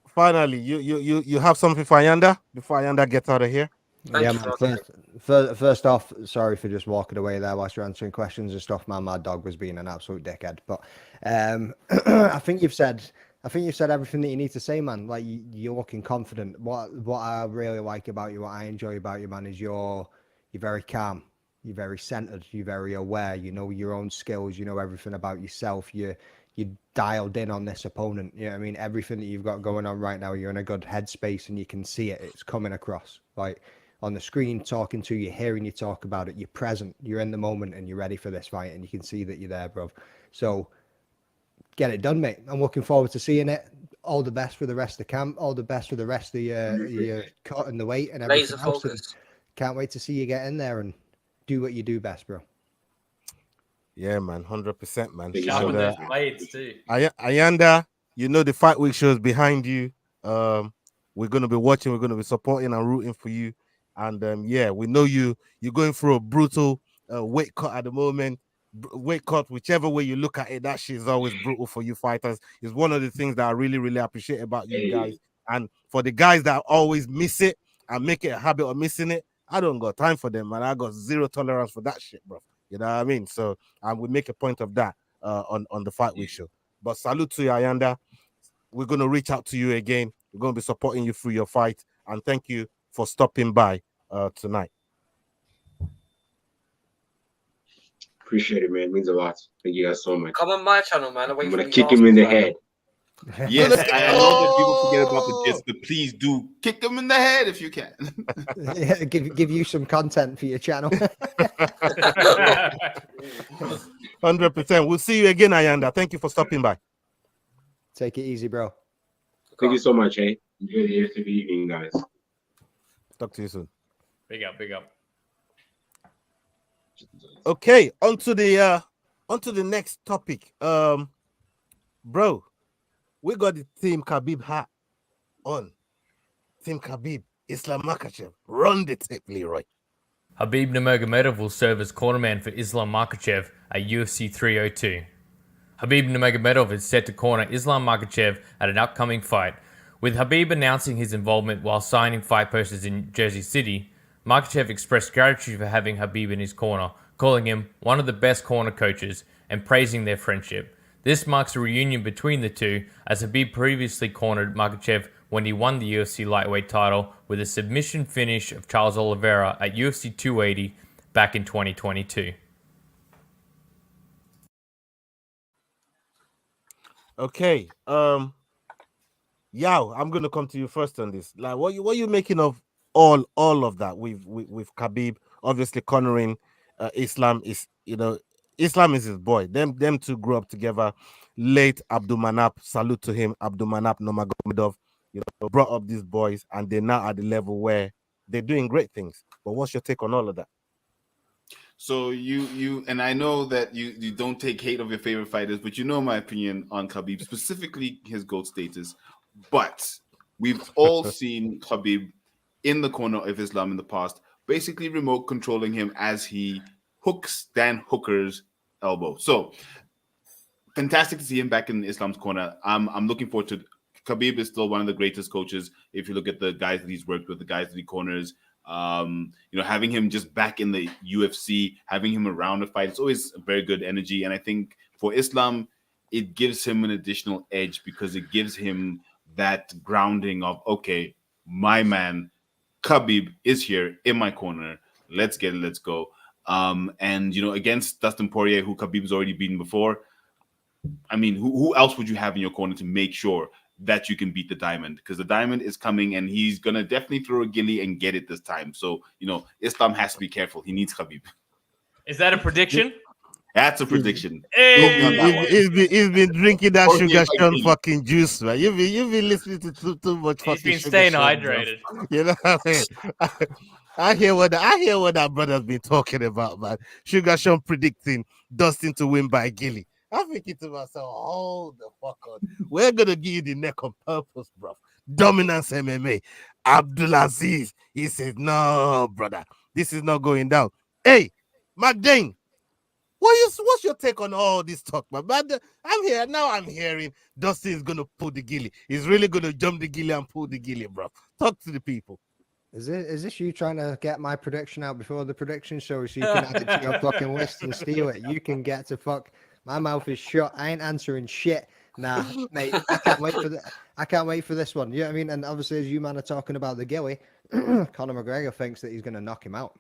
finally, you have something for Ayanda before Ayanda gets out of here? Yeah, man. First off, sorry for just walking away there whilst you're answering questions and stuff. Man, my dog was being an absolute dickhead. But I think you've said everything that you need to say, man. Like you're looking confident. What I really like about you, what I enjoy about you, man, is you're very calm. You're very centered. You're very aware. You know your own skills. You know everything about yourself. You're dialed in on this opponent. You know what I mean? Everything that you've got going on right now, you're in a good headspace and you can see it. It's coming across. Like on the screen, talking to you, hearing you talk about it. You're present. You're in the moment and you're ready for this fight and you can see that you're there, bro. So get it done, mate. I'm looking forward to seeing it. All the best for the rest of the camp. All the best for the rest of your cut and the weight and everything Laser else. focus. Can't wait to see you get in there and do what you do best, bro. Yeah, man, 100%, man. Sharpen those blades too. Ayanda, you know the Fight Week show is behind you. We're gonna be watching. We're gonna be supporting and rooting for you. And yeah, we know you're going through a brutal weight cut at the moment. Weight cut, whichever way you look at it, that shit is always brutal for you fighters. It's one of the things that I really, really appreciate about you guys. And for the guys that always miss it and make it a habit of missing it, I don't got time for them, man. I got zero tolerance for that shit, bro. You know what I mean? So we make a point of that on the Fight Week show. But salute to you, Ayanda. We're gonna reach out to you again. We're gonna be supporting you through your fight, and thank you for stopping by tonight. Appreciate it, man. It means a lot. Thank you guys so much. Come on my channel, man. I'm gonna kick him in the head. Yes, I know that people forget about the gist, but please do kick them in the head if you can. Yeah, give you some content for your channel. 100%. We'll see you again, Ayanda. Thank you for stopping by. Take it easy, bro. Thank you so much, Enjoy the rest of the evening, guys. Talk to you soon. Big up, big up. Okay, on to the next topic. Bro, we got the Team Khabib hat on. Team Khabib, Islam Makhachev. Run the tape, Leroy. Khabib Nurmagomedov will serve as cornerman for Islam Makhachev at UFC 302. Khabib Nurmagomedov is set to corner Islam Makhachev at an upcoming fight. With Khabib announcing his involvement while signing fight posters in Jersey City, Makhachev expressed gratitude for having Khabib in his corner, calling him one of the best corner coaches and praising their friendship. This marks a reunion between the two, as Khabib previously cornered Makhachev when he won the UFC lightweight title with a submission finish of Charles Oliveira at UFC 280 back in 2022. Okay, Yao, I'm gonna come to you first on this. Like, what you making of all of that with Khabib obviously cornering Islam? Is Islam is his boy. Them two grew up together. Late Abdulmanap, salute to him. Abdulmanap Nurmagomedov, brought up these boys, and they're now at the level where they're doing great things. But what's your take on all of that? So you and I know that you don't take hate of your favorite fighters, but you know my opinion on Khabib, specifically his GOAT status. But we've all seen Khabib in the corner of Islam in the past, basically remote controlling him as he hooks Dan Hooker's elbow. So fantastic to see him back in Islam's corner. I'm looking forward to. Khabib is still one of the greatest coaches. If you look at the guys that he's worked with, the guys that he corners, Having him just back in the UFC, having him around the fight, it's always a very good energy. And I think for Islam, it gives him an additional edge because it gives him that grounding of, okay, my man Khabib is here in my corner. Let's get it. Let's go. Against Dustin Poirier, who Khabib's already beaten before, I mean, who else would you have in your corner to make sure that you can beat the Diamond? Because the Diamond is coming and he's going to definitely throw a gilly and get it this time. So, Islam has to be careful. He needs Khabib. Is that a prediction? That's a prediction. He's been drinking that Sugar Sean fucking juice, man. You've been listening to too much fucking. He's been Sugar staying Sean, hydrated. Bro. You know what I mean? I hear what that brother's been talking about, man. Sugar Sean predicting Dustin to win by Gilly. I'm thinking to myself, hold the fuck on. We're gonna give you the neck on purpose, bro. Dominance MMA. Abdulaziz. He said, no, brother, this is not going down. Hey, McDane. What's your take on all this talk, man? But I'm hearing Dustin is gonna pull the gilly. He's really gonna jump the gilly and pull the gilly, bro. Talk to the people. Is this you trying to get my prediction out before the prediction show so you can add it to your fucking list and steal it? You can get to fuck. My mouth is shut. I ain't answering shit. Nah, mate. I can't wait for this one. You know what I mean? And obviously, as you man are talking about the gilly, Conor McGregor thinks that he's gonna knock him out.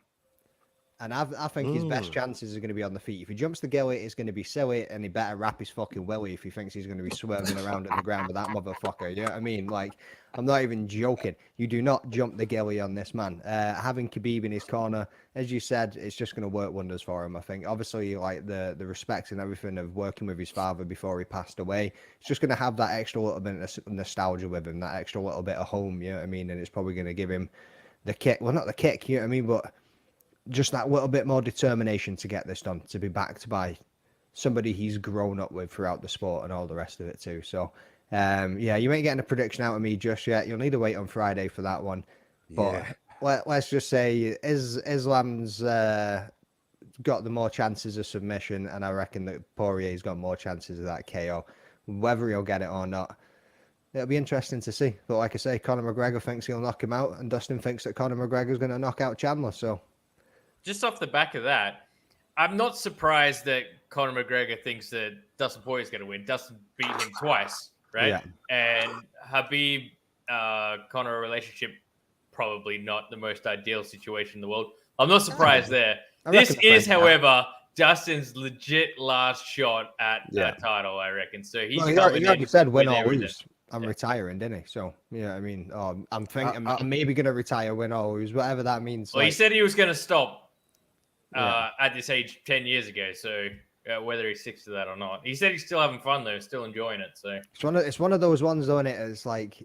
And I think his best chances are going to be on the feet. If he jumps the gilly, it's going to be silly, and he better wrap his fucking willy if he thinks he's going to be swerving around at the ground with that motherfucker. You know what I mean? Like, I'm not even joking. You do not jump the gilly on this man. Having Khabib in his corner, as you said, it's just going to work wonders for him, I think. Obviously, like, the respect and everything of working with his father before he passed away, it's just going to have that extra little bit of nostalgia with him, that extra little bit of home, you know what I mean? And it's probably going to give him the kick. Well, not the kick, you know what I mean? But just that little bit more determination to get this done, to be backed by somebody he's grown up with throughout the sport and all the rest of it too. So, you ain't getting a prediction out of me just yet. You'll need to wait on Friday for that one. But let's just say Islam's got the more chances of submission, and I reckon that Poirier's got more chances of that KO. Whether he'll get it or not, it'll be interesting to see. But like I say, Conor McGregor thinks he'll knock him out, and Dustin thinks that Conor McGregor's going to knock out Chandler. So, just off the back of that, I'm not surprised that Conor McGregor thinks that Dustin Poirier is going to win. Dustin beat him twice, right? Yeah. And Habib Conor relationship, probably not the most ideal situation in the world. I'm not surprised there. This is, however, Dustin's legit last shot at that title, I reckon. So he already said win or lose. I'm retiring, didn't he? So, yeah, I mean, I'm thinking I'm maybe going to retire, win or lose, whatever that means. Well, he said he was going to stop at this age 10 years ago. So whether he sticks to that or not, he said he's still having fun though, still enjoying it. So it's one of those ones, though, isn't it? It's like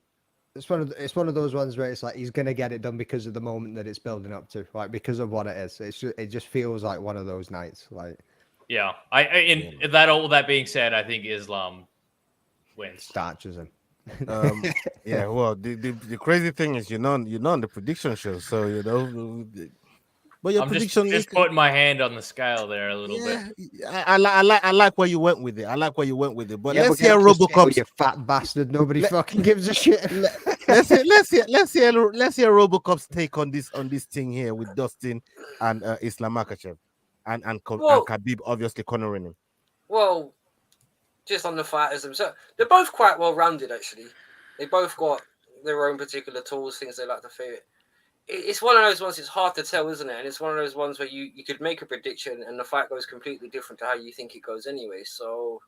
it's one of those ones where it's like he's gonna get it done because of the moment that it's building up to, like because of what it is. It just feels like one of those nights, like. Yeah, all that being said, I think Islam wins. Starches him. Yeah, well, the crazy thing is you're not on the prediction show, so but your prediction just putting my hand on the scale there a little bit. I like where you went with it. But let's hear RoboCop's. You fat bastard! Nobody fucking gives a shit. let's hear RoboCop's take on this thing here with Dustin and Islam Makhachev and Khabib obviously cornering him. Well, just on the fighters themselves, they're both quite well rounded actually. They both got their own particular tools, things they like to fit. It's one of those ones, it's hard to tell, isn't it? And it's one of those ones where you could make a prediction and the fight goes completely different to how you think it goes anyway. So,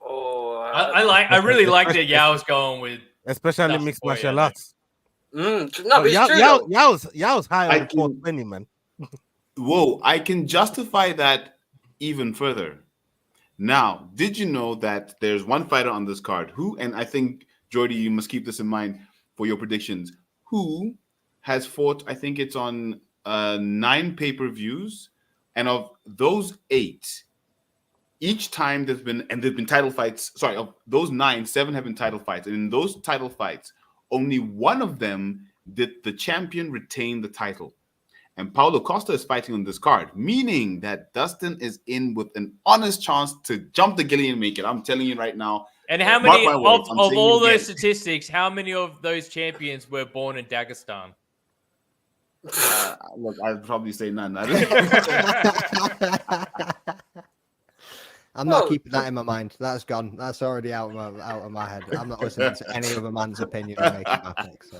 I really like that Yao's going with, especially mixed martial arts. No, but it's true. Yao's high on 420, man. Whoa, I can justify that even further. Now, did you know that there's one fighter on this card who, and I think, Jordy, you must keep this in mind for your predictions, who has fought, I think it's on 9 pay-per-views, and of those 8, each time there've been title fights. Sorry, of those 9, 7 have been title fights, and in those title fights, only one of them did the champion retain the title. And Paulo Costa is fighting on this card, meaning that Dustin is in with an honest chance to jump the gilly and make it. I'm telling you right now. And how many of all those statistics, how many of those champions were born in Dagestan? Look, I'd probably say none. I'm not keeping that in my mind. That's gone. That's already out of my head. I'm not listening to any other man's opinion and making my picks.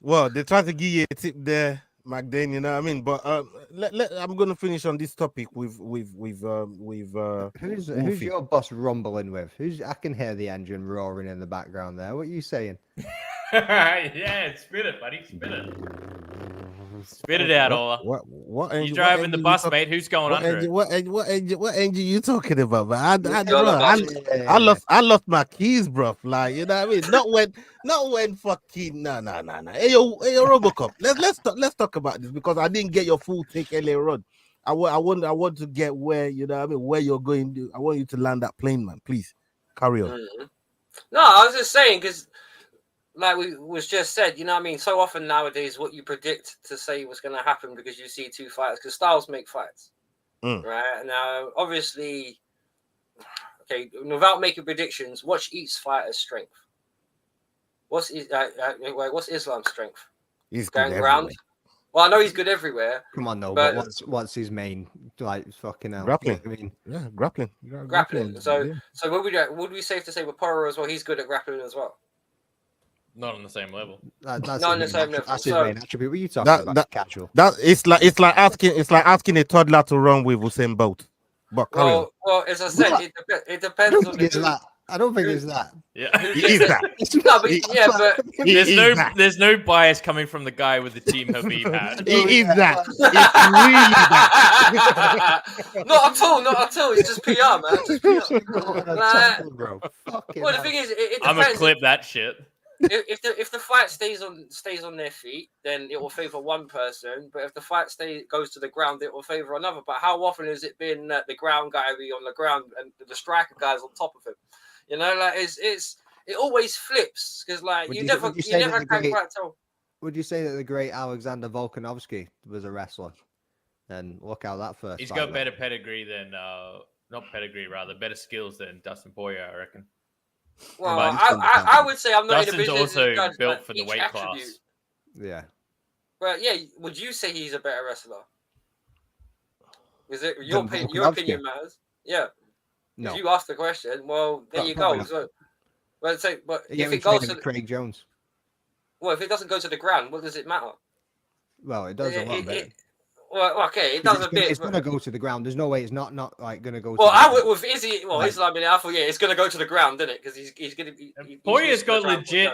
Well, they try to give you a tip there, McDane. You know what I mean? But I'm gonna finish on this topic with who's Wolfie. your boss rumbling with? I can hear the engine roaring in the background there. What are you saying? Yeah, spit it, buddy. Spit it. Spit it out, Ola. What you driving the bus, mate? Who's going under it? What engine you talking about, man? I lost my keys, bro. Like, you know what I mean? Not when fucking no. Hey yo, Robocop. Let's talk about this because I didn't get your full take earlier on. I want to get where, you know what I mean, where you're going to. I want you to land that plane, man. Please carry on. No, I was just saying because, like we was just said, you know what I mean? So often nowadays, what you predict to say was going to happen because you see two fighters, because styles make fights. Right? Now, obviously, okay, without making predictions, watch each fighter's strength. What's Islam's strength? He's going good around. Well, I know he's good everywhere. Come on, but what's his main, like, fucking hell? Grappling. I mean, yeah, grappling. Grappling. So would we safe to say with Porro as well? He's good at grappling as well. Not on the same level. That's not on the same level. That's his main attribute. What are you talking about? Casual. It's like asking a toddler to run with Usain Bolt. But well, as I said, it depends on that. I don't think it's that. Yeah, is that. No, but but there's no bias coming from the guy with the team Habib hat. It is that. It's really that. Not at all. It's just PR, man. Just PR. Bro. Well, the thing is, it depends. I'm gonna clip that shit. If the fight stays on their feet, then it will favor one person. But if the fight goes to the ground, it will favor another. But how often has it been that the ground guy be on the ground and the striker guy's on top of him? You know, like it always flips because like you never can quite tell. Would you say that the great Alexander Volkanovski was a wrestler? And look how that first. He's got better pedigree than not pedigree, rather better skills than Dustin Poirier, I reckon. Well, I would say I'm not Dustin's in the business also of judging built for the each weight attribute. class. Yeah. But yeah, would you say he's a better wrestler? Is it your opinion matters? Yeah. No. If you ask the question, well, there you go. So, but if it goes to Craig Jones, well, if it doesn't go to the ground, what does it matter? Well, it does a lot bit. Well, okay, it does a bit. It's going to go to the ground. There's no way it's not like going to go. Well, I would with Izzy. Well, Islam, I thought it's going to go to the ground, isn't it? Because he's going to be. Poirier's got legit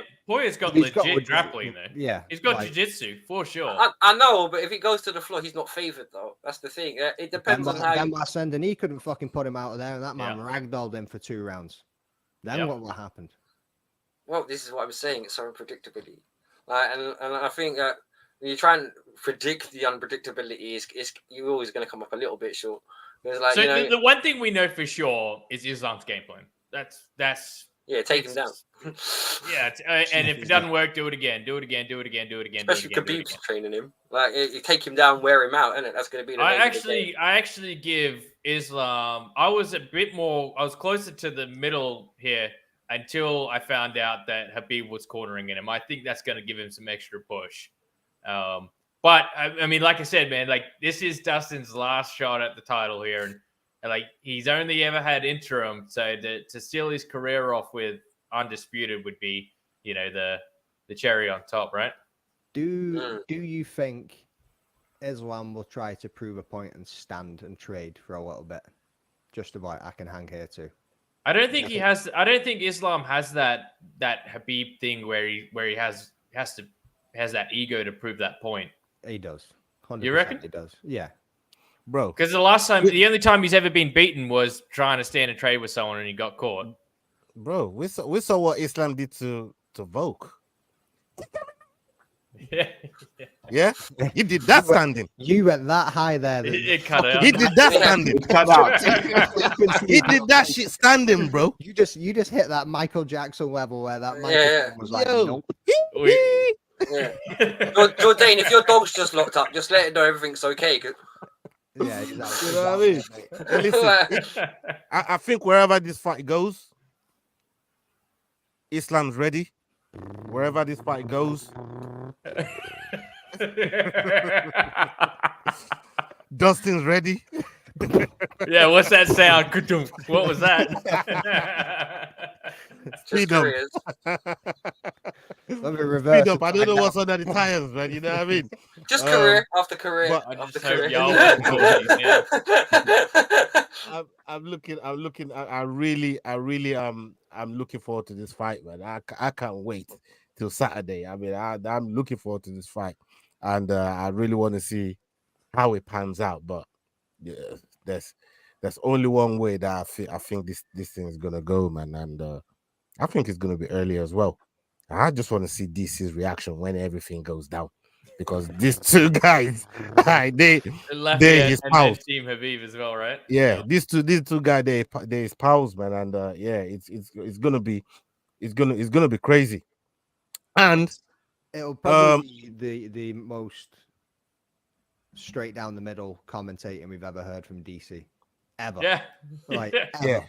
grappling though. Yeah, he's got jiu-jitsu for sure. I know, but if he goes to the floor, he's not favored though. That's the thing. It depends on how. Then and he couldn't fucking put him out of there, and that man ragdolled him for 2 rounds. Then what happened? Well, this is what I'm saying. It's unpredictability, and I think that. When you try and predict the unpredictability, is you're always going to come up a little bit short. Like, so the one thing we know for sure is Islam's game plan. That's take him down. And if it doesn't work, do it again. Especially Khabib's training him. Like you take him down, wear him out, and that's going to be. I actually give Islam. I was closer to the middle here until I found out that Khabib was cornering him. I think that's going to give him some extra push. But I mean, like I said, man, like this is Dustin's last shot at the title here, and like he's only ever had interim, so to steal his career off with undisputed would be, you know, the cherry on top, right? Do you think Islam will try to prove a point and stand and trade for a little bit, just about I can hang here too? I don't think he has. I don't think Islam has that Khabib thing where he has that ego to prove that point. He does. You reckon? He does. Yeah. Bro. Because the only time he's ever been beaten was trying to stand and trade with someone and he got caught. Bro, we saw what Islam did to Volk. Yeah? He did that standing. You went that high there. It cut out. He did that standing. He did that shit standing, bro. You just hit that Michael Jackson level where that microphone was like, nope. Yeah. Jordan, if your dog's just locked up, just let it know everything's okay. Yeah, exactly. You know what I mean? And listen, I think wherever this fight goes, Islam's ready. wherever this fight goes. Dustin's ready. Yeah, what's that sound? What was that? Speed up. Let me reverse. Speed up. I don't know what's under the tires, man. You know what I mean? Just career after career but I after just hope career. y'all like Cody, yeah. I'm looking. I really I'm looking forward to this fight, man. I can't wait till Saturday. I mean, I'm looking forward to this fight, and I really want to see how it pans out. But yeah, there's only one way that I think this thing is gonna go, man, and I think it's gonna be early as well. I just want to see DC's reaction when everything goes down, because these two guys, they his and pals. then Team Habib as well, right? Yeah, these two guys, they his pals, man, and yeah, it's gonna be crazy, and it'll probably be the most straight down the middle commentating we've ever heard from DC, ever. Yeah, like yeah,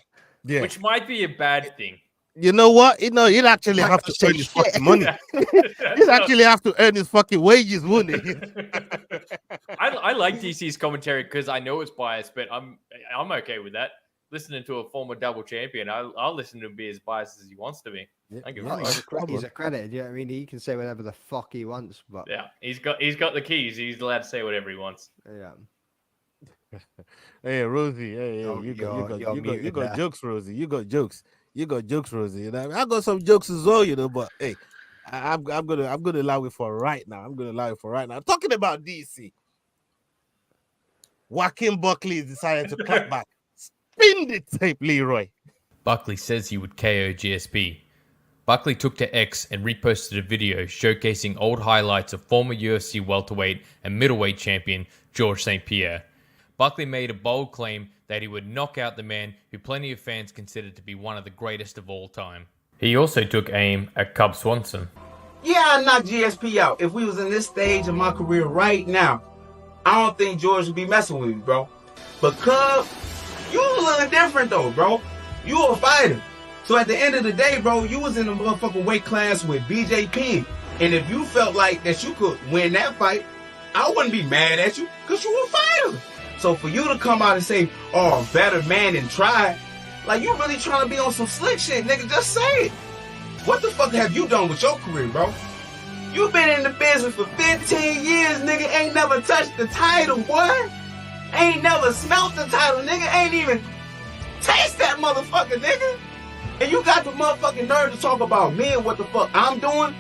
which might be a bad thing. You know what? He'll actually have to earn his fucking money. He'll actually have to earn his fucking wages, wouldn't he? I like DC's commentary because I know it's biased, but I'm okay with that. Listening to a former double champion, I'll listen to him be as biased as he wants to be. He's accredited. Yeah, I mean, he can say whatever the fuck he wants. But yeah, he's got the keys. He's allowed to say whatever he wants. Yeah. Hey, Rosie. Hey, you got jokes, Rosie. You got jokes. You got jokes, Rosie. You know, I got some jokes as well, you know. But hey, I'm gonna allow it for right now. Talking about DC, Joaquin Buckley decided to clap back. Spin the tape, Leroy. Buckley says he would KO GSP. Buckley took to X and reposted a video showcasing old highlights of former UFC welterweight and middleweight champion George St. Pierre. Buckley made a bold claim that he would knock out the man who plenty of fans considered to be one of the greatest of all time. He also took aim at Cub Swanson. Yeah, I knocked GSP out. If we was in this stage of my career right now, I don't think George would be messing with me, bro. But Cub, you a little different though, bro. You a fighter. So at the end of the day, bro, you was in the motherfucking weight class with BJP. And if you felt like that you could win that fight, I wouldn't be mad at you, because you a fighter. So for you to come out and say, oh, better man than try, like you really trying to be on some slick shit, nigga, just say it. What the fuck have you done with your career, bro? You been in the business for 15 years, nigga, ain't never touched the title, boy. Ain't never smelt the title, nigga, ain't even taste that motherfucker, nigga. And you got the motherfucking nerve to talk about me and what the fuck I'm doing?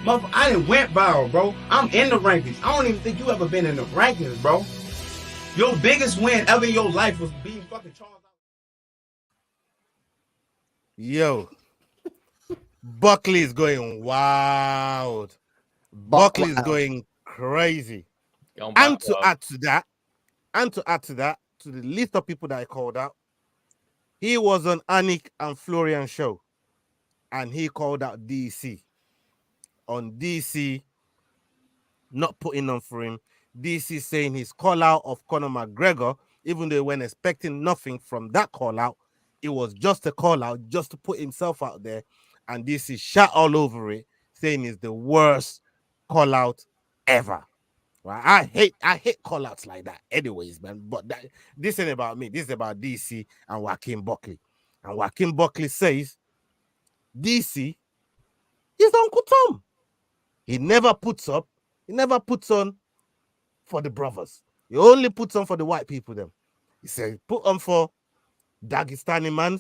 I done went viral, bro. I'm in the rankings. I don't even think you ever been in the rankings, bro. Your biggest win ever in your life was being fucking charged out. Yo, Buckley is going wild. Buckley is going crazy. And to add to that, to the list of people that I called out, he was on Anik and Florian show, and he called out DC. On DC, not putting on for him. DC saying his call out of Conor McGregor, even though when expecting nothing from that call out, it was just a call out just to put himself out there, and DC shot all over it, saying it's the worst call out ever. Right? I hate call outs like that, anyways, man. But this ain't about me. This is about DC and Joaquin Buckley. And Joaquin Buckley says DC is Uncle Tom. He never puts on for the brothers. He only puts on for the white people, them. He said, put on for Dagestani man,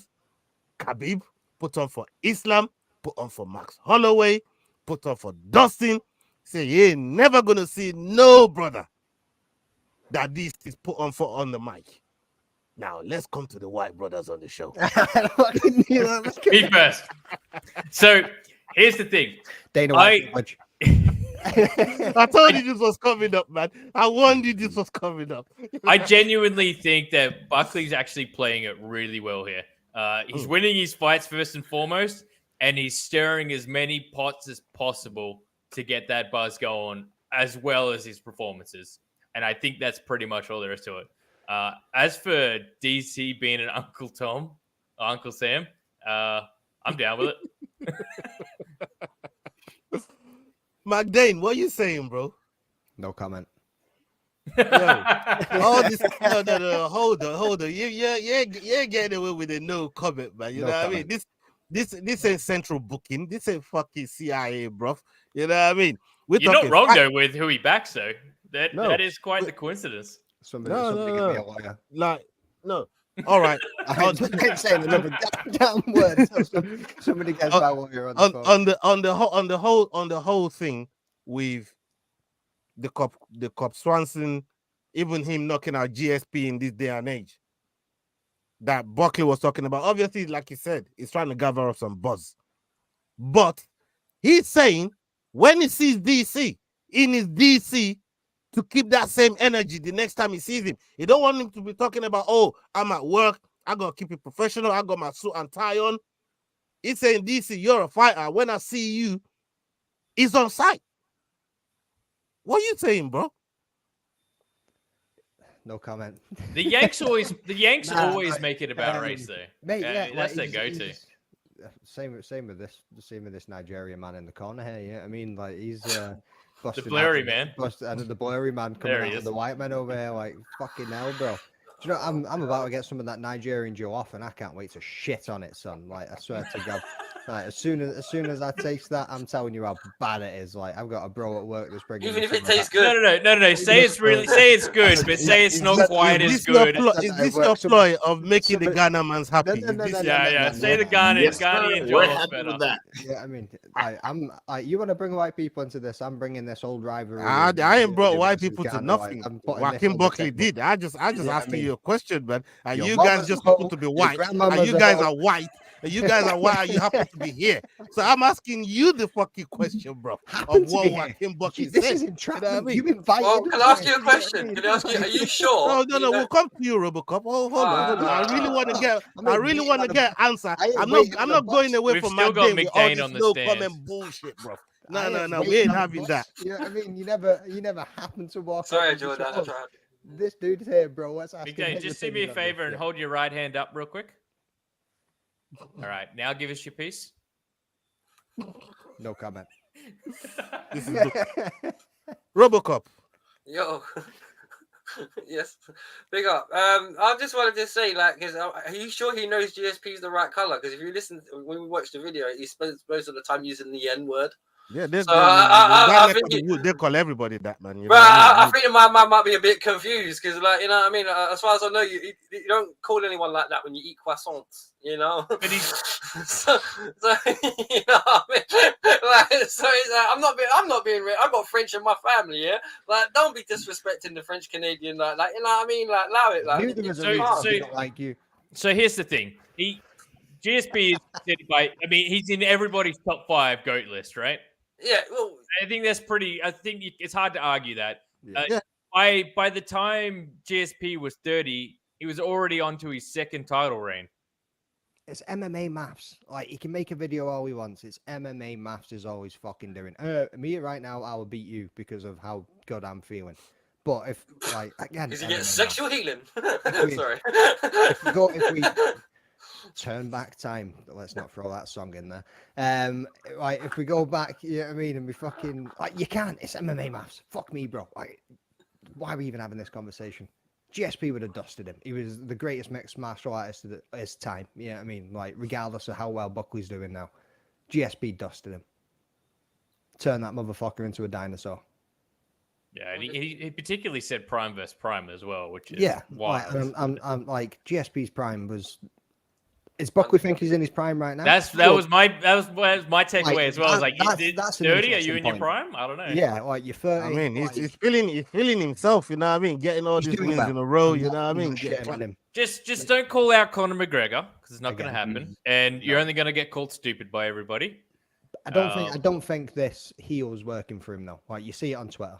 Khabib, put on for Islam, put on for Max Holloway, put on for Dustin. Say, you ain't never gonna see no brother that this is put on for on the mic. Now, let's come to the white brothers on the show. Me first. So, here's the thing. Dana White. I told you this was coming up, man. I warned you this was coming up. I genuinely think that Buckley's actually playing it really well here. He's winning his fights first and foremost, and he's stirring as many pots as possible to get that buzz going, as well as his performances. And I think that's pretty much all there is to it. As for DC being an Uncle Tom, or Uncle Sam, I'm down with it. McDane, what you saying, bro? No comment. Yo, all this, no, hold on. You're getting away with a no comment, man. You know what I mean? This ain't central booking. This ain't fucking CIA, bro. You know what I mean? You're not wrong though with who he backs, though. That is quite the coincidence. Somebody give me a lawyer. Like, no. All right. I ain't saying another damn word. Somebody gets my lawyer on the phone. on the whole thing with the cop Swanson, even him knocking out GSP in this day and age that Buckley was talking about. Obviously, like he said, he's trying to gather up some buzz. But he's saying when he sees DC in his DC to keep that same energy the next time he sees him. He don't want him to be talking about, oh, I'm at work, I gotta keep it professional, I got my suit and tie on. He's saying, DC, you're a fighter. When I see you, it's on sight. What are you saying, bro? No comment. The Yanks always make it about race, though. Mate, that's their go-to. Same with this Nigerian man in the corner here. Yeah, I mean, like he's the blurry man. The blurry man coming out of the white man over here, like fucking hell, bro. Do you know, I'm about to get some of that Nigerian Joe off, and I can't wait to shit on it, son. Like I swear to God. Like, as soon as I taste that, I'm telling you how bad it is. Like I've got a bro at work that's bringing. Even if it tastes good. No. Say it's good, but say it's not quite as good. Is this your ploy of making the Ghana mans happy? Say the Ghanaian Joe off better. Yeah, I mean, you want to bring white people into this? I'm bringing this old rivalry. I ain't brought white people to nothing. Joaquin Buckley did. I just asking you a question, man. Are you guys just happen to be white? Are you guys are white? You guys are why you happen to be here. So I'm asking you the fucking question, bro. Of what Joaquin Buckley said. This is entrapment. You invited. Well, can I ask you a question? Can I ask you? Are you sure? No. We'll come to you, Robocop. Hold on. I really want to get answer. I'm not going away from my game with all this no comment bullshit, bro. No. We ain't having that. You know what I mean? You never happen to walk. Sorry, Jordan. I tried. This dude's here, bro. Let's ask him. Okay, just do me a favor and hold your right hand up real quick. All right, now give us your piece. No comment. This is Robocop. Yo. Yes. Big up. I just wanted to say, like, are you sure he knows GSP is the right color? Because if you listen, when we watched the video, he spends most of the time using the N word. Yeah, they call everybody that, man. You know I think the man might be a bit confused because, like, you know what I mean? As far as I know, you don't call anyone like that when you eat croissants, you know? But he's... so you know what I mean? Like, so I'm not being I've got French in my family, yeah? Like, don't be disrespecting the French Canadian, like, you know what I mean? Like, allow it. Like, So here's the thing. GSP is he's in everybody's top 5 GOAT list, right? Yeah, well, I think it's hard to argue that. By the time GSP was 30, he was already onto his 2nd title reign. It's MMA maths. Like, he can make a video all he wants. It's MMA maths is always fucking doing. Me right now, I will beat you because of how good I'm feeling. But if, like, again, is he getting sexual healing? Sorry. If we turn back time, let's not throw that song in there. Like, if we go back, you know what I mean, and we fucking, like, you can't. It's MMA maths. Fuck me, bro. Like, why are we even having this conversation? GSP would have dusted him. He was the greatest mixed martial artist of his time. You know what I mean? Like, regardless of how well Buckley's doing now, GSP dusted him. Turn that motherfucker into a dinosaur. Yeah, and he particularly said prime versus prime as well, which is wild. I'm like, GSP's prime was. Is Buckley think he's in his prime right now? That was my takeaway as well. I was like, that's 30? Are you in your prime? I don't know. Yeah, like you're 30. I mean, he's feeling himself. You know what I mean? Getting all these wins in a row. You know what I mean? Just don't call out Conor McGregor because it's not going to happen, and you're only going to get called stupid by everybody. I don't think this heel's working for him though. Like you see it on Twitter.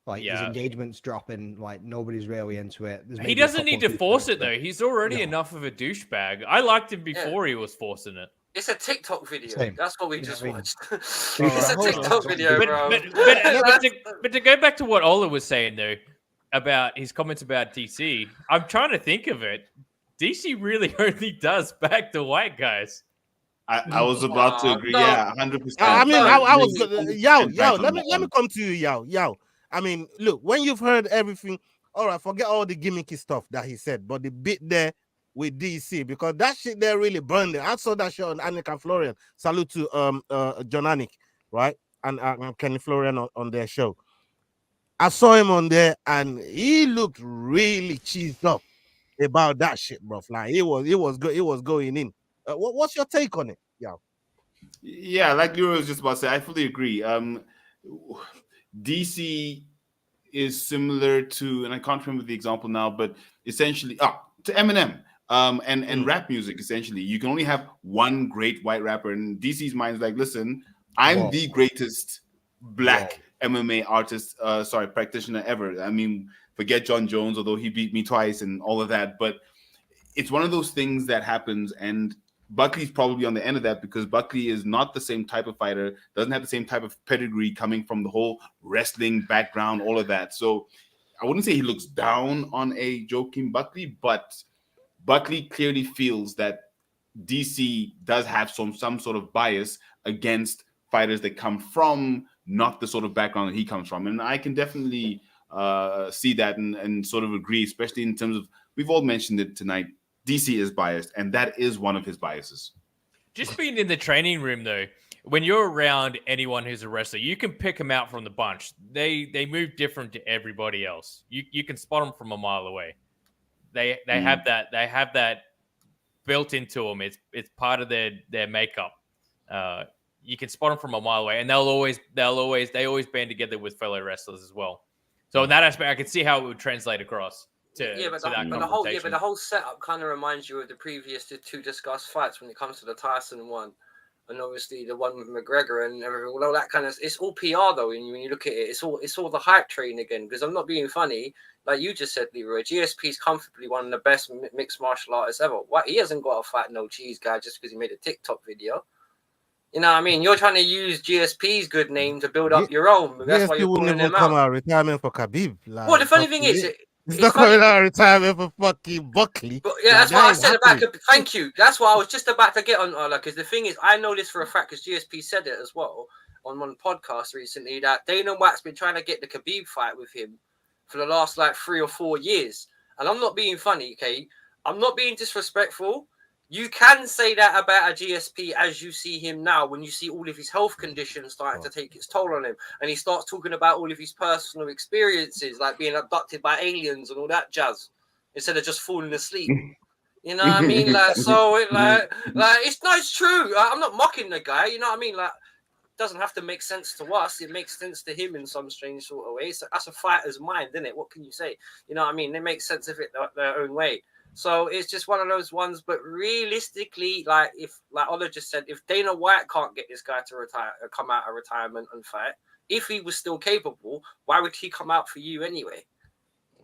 Like his engagement's dropping, like nobody's really into it. He doesn't need to force it though. He's already enough of a douchebag. I liked him before he was forcing it. It's a TikTok video. Same. That's what we just watched. It's a TikTok video, bro. But to go back to what Ola was saying though, about his comments about DC, I'm trying to think of it. DC really only does back the white guys. I was about to agree. No. Yeah, 100%. I mean, I was good. Yo, Right on let that me come to you, yo. I mean, look, when you've heard everything, all right, forget all the gimmicky stuff that he said, but the bit there with DC, because that shit there really burned it. I saw that show on Annika Florian. Salute to John Anik, right? And Kenny Florian on their show. I saw him on there and he looked really cheesed up about that shit, bro. Like it was going in. What's your take on it? Yeah, like Leroy was just about to say, I fully agree. DC is similar to, and I can't remember the example now, but essentially, to Eminem. And rap music, essentially. You can only have one great white rapper, and DC's mind is like, listen, I'm the greatest black MMA artist, practitioner ever. I mean, forget John Jones, although he beat me twice and all of that, but it's one of those things that happens, and Buckley's probably on the end of that because Buckley is not the same type of fighter, doesn't have the same type of pedigree coming from the whole wrestling background, all of that. So I wouldn't say he looks down on a Joaquin Buckley, but Buckley clearly feels that DC does have some sort of bias against fighters that come from not the sort of background that he comes from. And I can definitely see that and sort of agree, especially in terms of, we've all mentioned it tonight, DC is biased, and that is one of his biases. Just being in the training room, though, when you're around anyone who's a wrestler, you can pick them out from the bunch. They move different to everybody else. You can spot them from a mile away. They have that built into them. It's part of their makeup. You can spot them from a mile away, and they always band together with fellow wrestlers as well. So in that aspect, I can see how it would translate across. But the whole setup kind of reminds you of the previous two discussed fights when it comes to the Tyson one, and obviously the one with McGregor and everything. All that kind of, it's all PR though. When you look at it, it's all the hype train again. Because I'm not being funny, like you just said, Leroy. GSP is comfortably one of the best mixed martial artists ever. What, he hasn't got to fight no cheese guy just because he made a TikTok video. You know what I mean? You're trying to use GSP's good name to build up your own. That's why you're calling him come out. Retirement for Khabib. Like, well, the funny thing is, it's not coming out retirement for fucking Buckley. But yeah, that's what I said about. Thank you. That's what I was just about to get on. Because the thing is, I know this for a fact because GSP said it as well on one podcast recently that Dana White's been trying to get the Khabib fight with him for the last like 3 or 4 years. And I'm not being funny, okay? I'm not being disrespectful. You can say that about a GSP as you see him now when you see all of his health conditions starting to take its toll on him. And he starts talking about all of his personal experiences, like being abducted by aliens and all that jazz, instead of just falling asleep. You know what I mean? Like, so, it's true. I'm not mocking the guy. You know what I mean? Like, it doesn't have to make sense to us. It makes sense to him in some strange sort of way. So that's a fighter's mind, isn't it? What can you say? You know what I mean? They make sense of it their own way. So it's just one of those ones. But realistically, like Ola just said, if Dana White can't get this guy to come out of retirement and fight, if he was still capable, why would he come out for you anyway?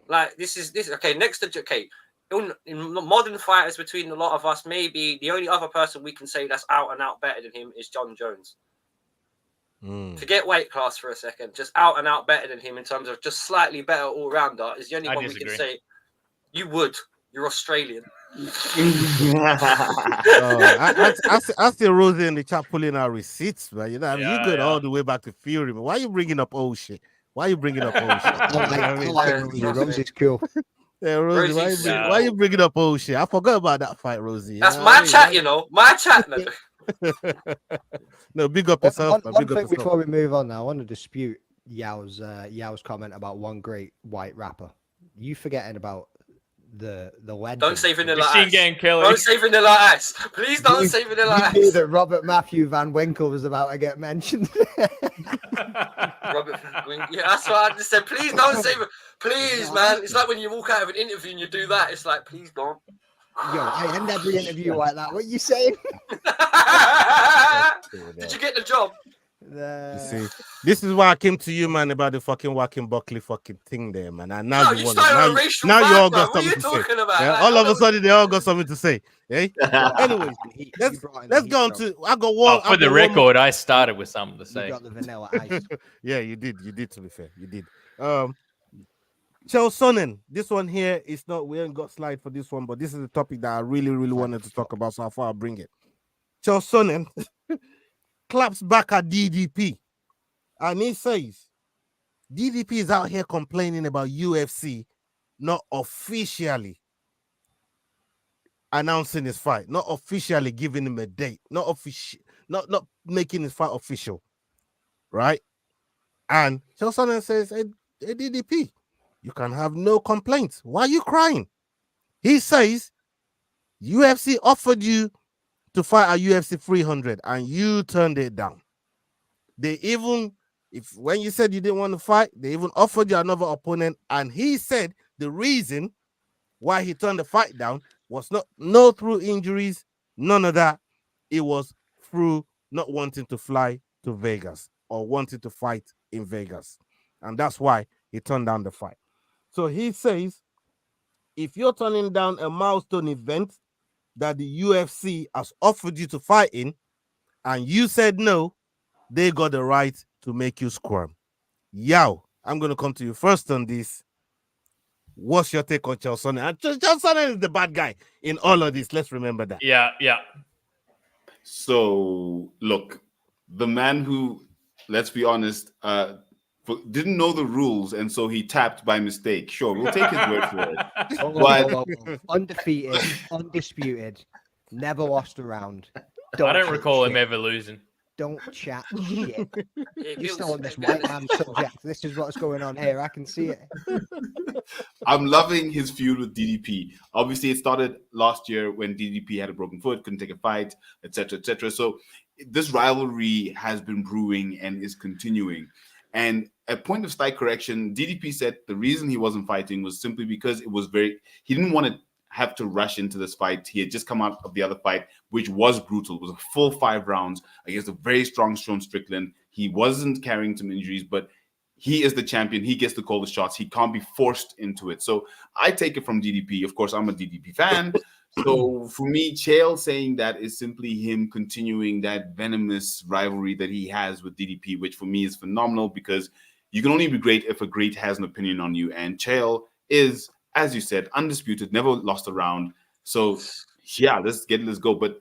Like this. Okay, next to in modern fighters between a lot of us, maybe the only other person we can say that's out and out better than him is John Jones. Forget weight class for a second. Just out and out better than him in terms of just slightly better all rounder is the only one we can say. You would. You're Australian. I see Rosie in the chat pulling our receipts, man. You know, you go all the way back to Fury, man. Why are you bringing up old shit? Rosie's cool. Yeah, Rosie, why are you bringing up old shit? I forgot about that fight, Rosie. That's my chat, you know. My chat, man. No, big up yourself. One thing before we move on now, I want to dispute Yao's comment about one great white rapper. You forgetting about the legend. Don't say Vanilla Machine Ice. Gun Kelly. Don't say Vanilla Ice. Please don't say Vanilla Ice. You knew that Robert Matthew Van Winkle was about to get mentioned. Robert Van Winkle. Yeah, that's what I just said. Please don't say. Please, man. It's like when you walk out of an interview and you do that. It's like, please don't. Yo, I end every interview like that. What are you saying? Did you get the job? You see, this is why I came to you, man, about the fucking Joaquin Buckley fucking thing there, man. And now you all got something to say. Yeah? All of a sudden, they all got something to say. Eh? Anyways, let's go on to. I got one. For the record, I started with something to say. You got the vanilla ice. Yeah, you did. You did. To be fair, you did. Chael Sonnen, this one here is not. We ain't got slide for this one, but this is a topic that I really wanted to talk about. So I thought I'll bring it. Chael Sonnen claps back at DDP, and he says, DDP is out here complaining about UFC not officially announcing his fight, not officially giving him a date, not making his fight official, right? And Chael Sonnen says, hey, DDP, you can have no complaints. Why are you crying? He says, UFC offered you to fight at UFC 300 and you turned it down. They even, when you said you didn't want to fight, they even offered you another opponent, and he said the reason why he turned the fight down was no through injuries, none of that. It was through not wanting to fly to Vegas or wanting to fight in Vegas. And that's why he turned down the fight. So he says, if you're turning down a milestone event that the UFC has offered you to fight in, and you said no, they got the right to make you squirm. Yow, I'm going to come to you first on this. What's your take on Chael Sonnen? And Chael Sonnen is the bad guy in all of this. Let's remember that. Yeah. So, look, the man who, let's be honest, didn't know the rules, and so he tapped by mistake. Sure, we'll take his word for it. But undefeated, undisputed, never lost a round. I don't recall him ever losing. Don't chat shit. You're still on this white man subject. This is what's going on here. I can see it. I'm loving his feud with DDP. Obviously, it started last year when DDP had a broken foot, couldn't take a fight, etc., etc. So this rivalry has been brewing and is continuing. And a point of slight correction, DDP said the reason he wasn't fighting was simply because he didn't want to have to rush into this fight. He had just come out of the other fight, which was brutal. It was a full 5 rounds against a very strong Sean Strickland. He wasn't carrying some injuries, but he is the champion. He gets to call the shots. He can't be forced into it. So I take it from DDP. Of course, I'm a DDP fan. So for me, Chael saying that is simply him continuing that venomous rivalry that he has with DDP, which for me is phenomenal, because you can only be great if a great has an opinion on you. And Chael is, as you said, undisputed, never lost a round. So yeah, let's go. But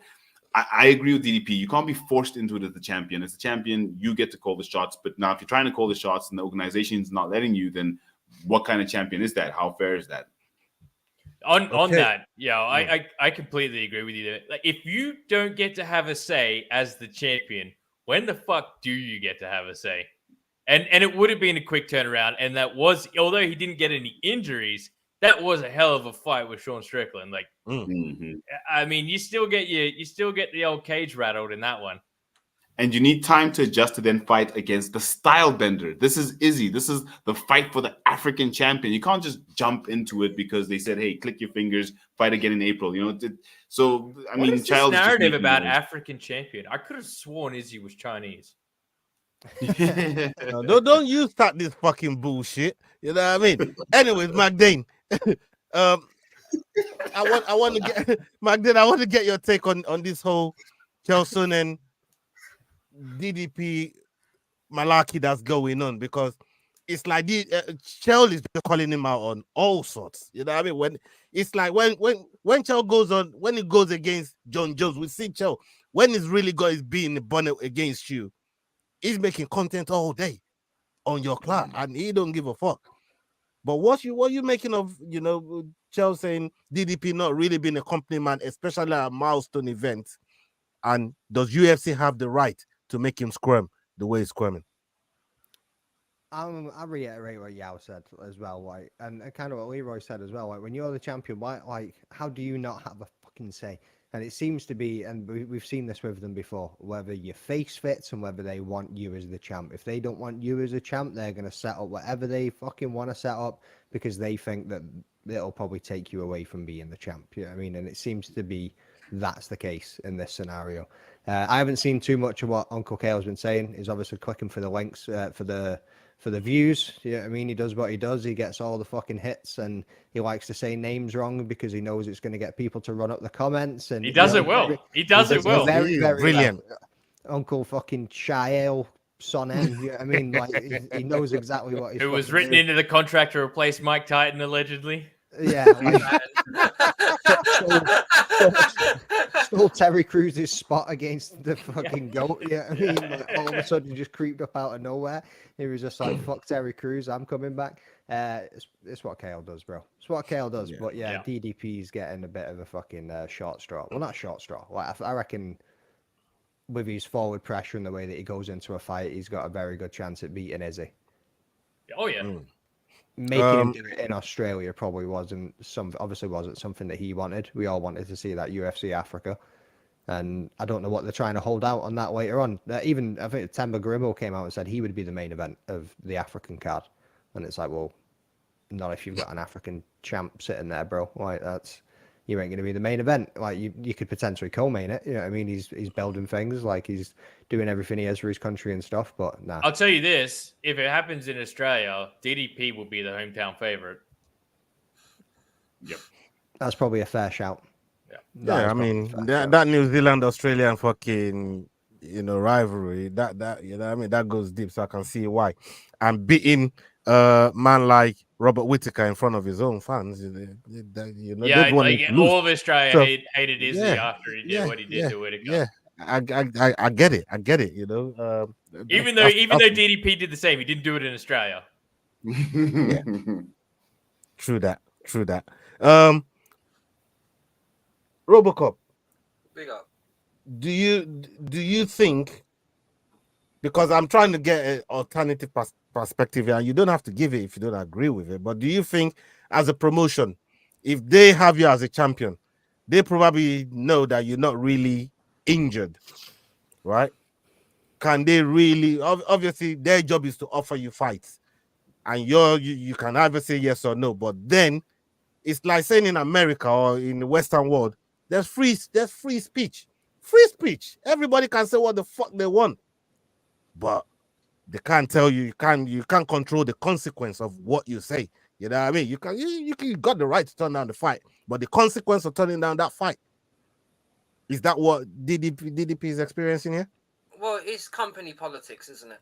I agree with DDP. You can't be forced into it as the champion. As the champion, you get to call the shots. But now if you're trying to call the shots and the organization's not letting you, then what kind of champion is that? How fair is that? On that, I completely agree with you there. Like, if you don't get to have a say as the champion, when the fuck do you get to have a say? And it would have been a quick turnaround, and that was, although he didn't get any injuries, that was a hell of a fight with Sean Strickland. Like, I mean, you still get the old cage rattled in that one. And you need time to adjust to then fight against the style bender. This is Izzy. This is the fight for the African champion. You can't just jump into it because they said, hey, click your fingers, fight again in April. You know, so, I mean, this narrative about African champion? I could have sworn Izzy was Chinese. No, don't you start this fucking bullshit. You know what I mean? Anyways, Magdane, I want to get Magdane, I want to get your take on this whole Chael Sonnen DDP malarkey that's going on, because it's like Chael is just calling him out on all sorts. You know what I mean? When it's like when Chael goes on, when he goes against John Jones, we see Chael when he's really got his being the bonnet against you. He's making content all day on your class, and he don't give a fuck. But what you making of, you know, Chael saying DDP not really being a company man, especially at a milestone event, and does UFC have the right to make him squirm the way he's squirming? I reiterate what Yao said as well, like, and kind of what Leroy said as well. Like, when you're the champion, why, like, how do you not have a fucking say? And it seems to be, and we've seen this with them before, whether your face fits and whether they want you as the champ. If they don't want you as a champ, they're going to set up whatever they fucking want to set up because they think that it'll probably take you away from being the champ. You know what I mean? And it seems to be that's the case in this scenario. I haven't seen too much of what Uncle Kale's been saying. He's obviously clicking for the links for the views. You know what I mean? He does what he does. He gets all the fucking hits, and he likes to say names wrong because he knows it's going to get people to run up the comments. And he does it well. He does it well. Very, very brilliant. Uncle fucking Chael Sonnen. You know what I mean? Like, he knows exactly what he's It was written into the contract to replace Mike Titan, allegedly. Yeah, stole Terry Cruz's spot against the fucking GOAT. Yeah, I mean, like, all of a sudden he just creeped up out of nowhere. He was just like, "Fuck Terry Crews, I'm coming back." It's what KO does, bro. It's what KO does. Yeah. But yeah, DDP's getting a bit of a fucking short straw. Well, not short straw. Like I reckon, with his forward pressure and the way that he goes into a fight, he's got a very good chance at beating Izzy. Oh yeah. Making him do it in Australia probably wasn't something that he wanted. We all wanted to see that UFC Africa, and I don't know what they're trying to hold out on that later on. Even I think Temba Grimo came out and said he would be the main event of the African card, and it's like, well, not if you've got an African champ sitting there, bro. Like you ain't going to be the main event. Like you could potentially co-main it. You know what I mean? He's building things, like he's doing everything he has for his country and stuff. But nah. I'll tell you this: if it happens in Australia, DDP will be the hometown favorite. Yep, that's probably a fair shout. Yeah, I mean that New Zealand Australian fucking rivalry that you know what I mean, that goes deep, so I can see why. And beating man like Robert Whittaker in front of his own fans, yeah, like all of Australia hated Izzy after he did what he did to Whittaker. Yeah, I get it. Even though DDP did the same, he didn't do it in Australia. Yeah. True that. Robocop. Big up. Do you think, because I'm trying to get an alternative perspective here, and you don't have to give it if you don't agree with it, but do you think as a promotion, if they have you as a champion, they probably know that you're not really injured, right? Can they really, obviously their job is to offer you fights, and you can either say yes or no, but then it's like saying in America or in the Western world, there's free speech. Free speech. Everybody can say what the fuck they want, but they can't tell you. You can't control the consequence of what you say. You know what I mean? You got the right to turn down the fight, but the consequence of turning down that fight, is that what DDP is experiencing here? Well, it's company politics, isn't it?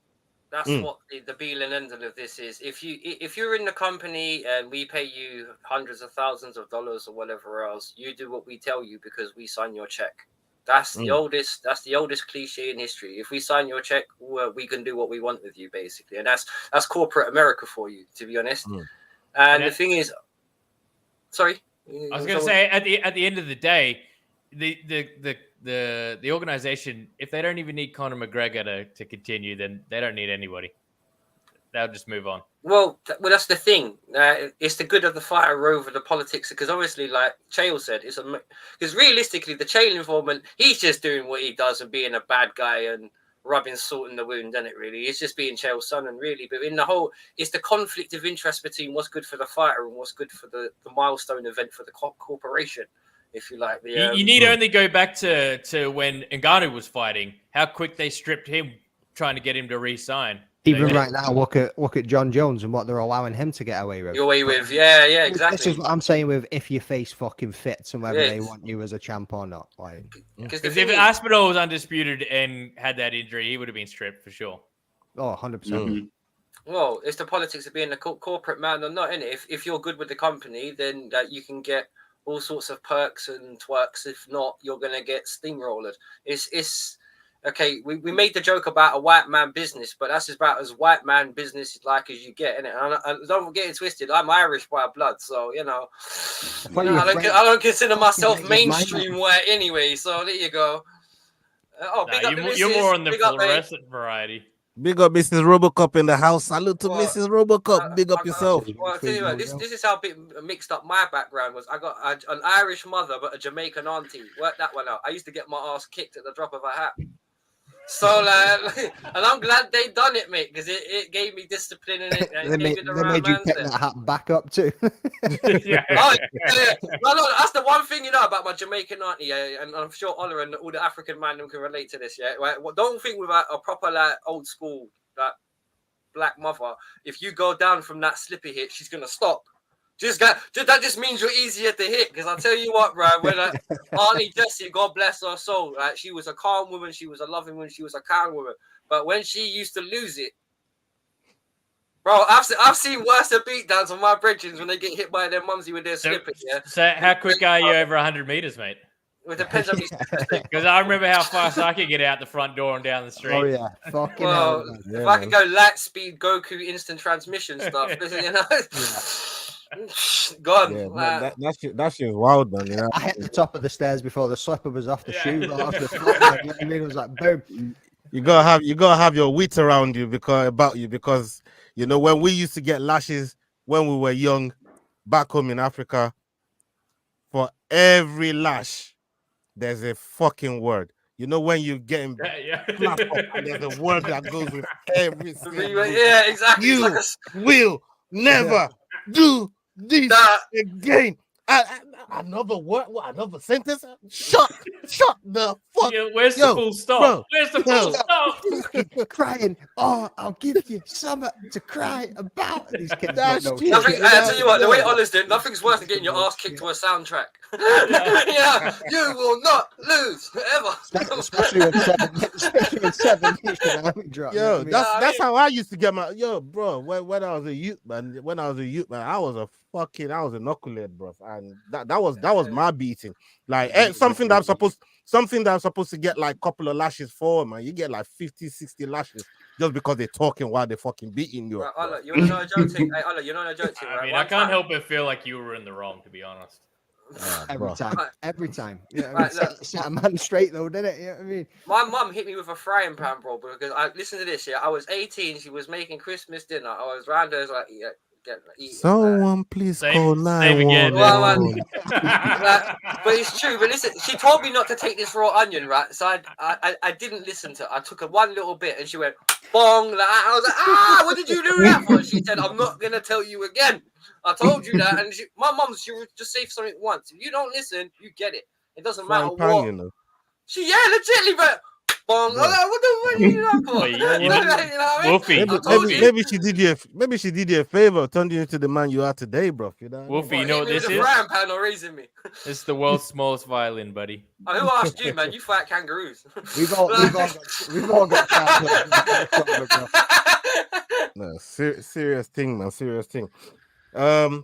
That's what the be and end of this is. If you're in the company and we pay you hundreds of thousands of dollars or whatever else, you do what we tell you because we sign your check. That's the oldest. That's the oldest cliche in history. If we sign your check, we can do what we want with you, basically, and that's corporate America for you, to be honest. And the thing is, sorry, I was going to say at the end of the day, the organization, if they don't even need Conor McGregor to continue, then they don't need anybody. They'll just move on. Well, that's the thing. It's the good of the fighter over the politics, because obviously, like Chael said, because realistically, the Chael involvement, he's just doing what he does and being a bad guy and rubbing salt in the wound, isn't it? Really, it's just being Chael's son, and really, but in the whole, it's the conflict of interest between what's good for the fighter and what's good for the milestone event for the corporation. If you like, you need only go back to when Ngannou was fighting, how quick they stripped him, trying to get him to re-sign. Even right now, look at John Jones and what they're allowing him to get away with. Yeah, exactly. This is what I'm saying with if your face fucking fits and whether they want you as a champ or not. Like, because if Aspinall was undisputed and had that injury, he would have been stripped for sure. Oh, 100%. Well, it's the politics of being a corporate man or not, isn't it? If you're good with the company, then you can get all sorts of perks and twerks. If not, you're going to get steamrolled. It's okay. We made the joke about a white man business, but that's about as white man business like as you get, innit? And don't get it twisted. I'm Irish by blood, so I don't consider myself mainstream white anyway. So there you go. You're more on the fluorescent variety. Big up Mrs. Robocop in the house. Salute to Mrs. Robocop. Big up yourself. Well, I'll tell you what, this is how mixed up my background was. I got an Irish mother, but a Jamaican auntie. Work that one out. I used to get my ass kicked at the drop of a hat. So, and I'm glad they done it, mate, because it gave me discipline in it. They made you pick that hat back up too. Yeah. No, that's the one thing about my Jamaican auntie, and I'm sure Ola and all the African man can relate to this. Yeah, right? Well, don't think with a proper old school black mother. If you go down from that slippy hit, she's gonna stop. That just means you're easier to hit, because I'll tell you what, bro, when Auntie Jessie, God bless her soul, she was a calm woman, she was a loving woman, she was a kind woman. But when she used to lose it, Bro, I've seen worse beatdowns on my bridges when they get hit by their mumsy with their slippers. Yeah. So how quick are you over 100 meters, mate? It depends on these. Because I remember how fast I could get out the front door and down the street. Oh yeah, fucking Well, hell. if I could go light speed Goku instant transmission stuff, you know, gone. Yeah, that shit is wild, man. You know? I hit the top of the stairs before the slipper was off the shoe. Off the foot, you know what I mean? It was like boom. You gotta have your wits around you because you know when we used to get lashes when we were young back home in Africa, for every lash there's a fucking word. You know when you're getting clapped up and there's a word that goes with every single Yeah, exactly. You will never do this again. Another word, another sentence. Shut the fuck. Yeah, where's the full stop? Bro, where's the full stop? Crying. Oh, I'll give you something to cry about. These kids That's don't know shit. shit. I tell you what, the way Ollie's doing, nothing's worse than getting your ass kicked to a soundtrack. Yeah, you will not lose ever. Especially when 7 years drop. Yo, that's how I used to get my bro. When I was a youth man, I was a knucklehead, bro, and that was my beating. Like something that I'm supposed to get like a couple of lashes for, man. You get like 50, 60 lashes just because they're talking while they're fucking beating you. Right, you know a joke thing? Hey, you know a joke thing, right? I mean, I can't help but feel like you were in the wrong, to be honest. Every time. Yeah, set a man straight though, didn't it? You know what I mean? My mum hit me with a frying pan, bro, because listen to this. Yeah, I was 18. She was making Christmas dinner. I was round there, like, Someone please call 911. But it's true. But listen, she told me not to take this raw onion, right? So I didn't listen to her. I took one little bit, and she went bong. Like, I was like, what did you do that for? She said, I'm not gonna tell you again. I told you that. And my mum, she would just say something once. If you don't listen, you get it. It doesn't matter what. You know? Legitimately, but. What the fuck are you doing that for? Wolfie, maybe she did you a favor, turned you into the man you are today, bro. You know? Wolfie, you know what this is? Frying pan or raising me. It's the world's smallest violin, buddy. Who asked you, man? You fight kangaroos. We've all got No, serious thing, man. Serious thing.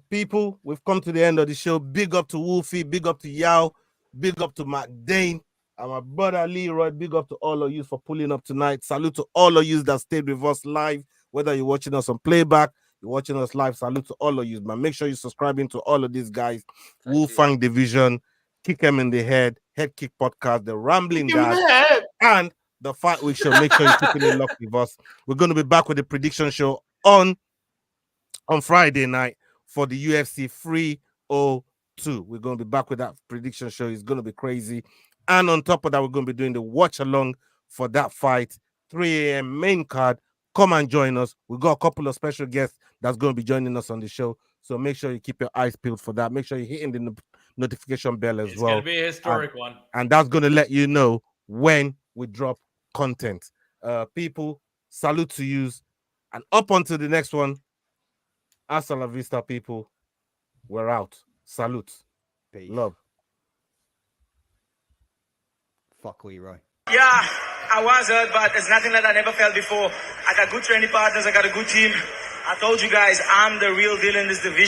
People, we've come to the end of the show. Big up to Wolfie, big up to Yao, big up to Matt Dane. And my brother Leroy, big up to all of you for pulling up tonight. Salute to all of you that stayed with us live, whether you're watching us on playback, you're watching us live. Salute to all of you, man. Make sure you're subscribing to all of these guys. Wolfang Division, Kick 'em in the Head Kick Podcast, The Rambling Dad, and the Fight Week Show. Make sure you're keeping it locked with us. We're going to be back with the prediction show on Friday night for the UFC 302. We're going to be back with that prediction show. It's going to be crazy. And on top of that, we're going to be doing the watch along for that fight, 3 a.m. main card. Come and join us. We've got a couple of special guests that's going to be joining us on the show. So make sure you keep your eyes peeled for that. Make sure you're hitting the notification bell as well. It's going to be a historic one. And that's going to let you know when we drop content. People, salute to you. And up onto the next one. Hasta la vista, people. We're out. Salute. Peace. Love. Fuck Leroy. Yeah, I was hurt, but it's nothing that I never felt before. I got good training partners. I got a good team. I told you guys, I'm the real deal in this division.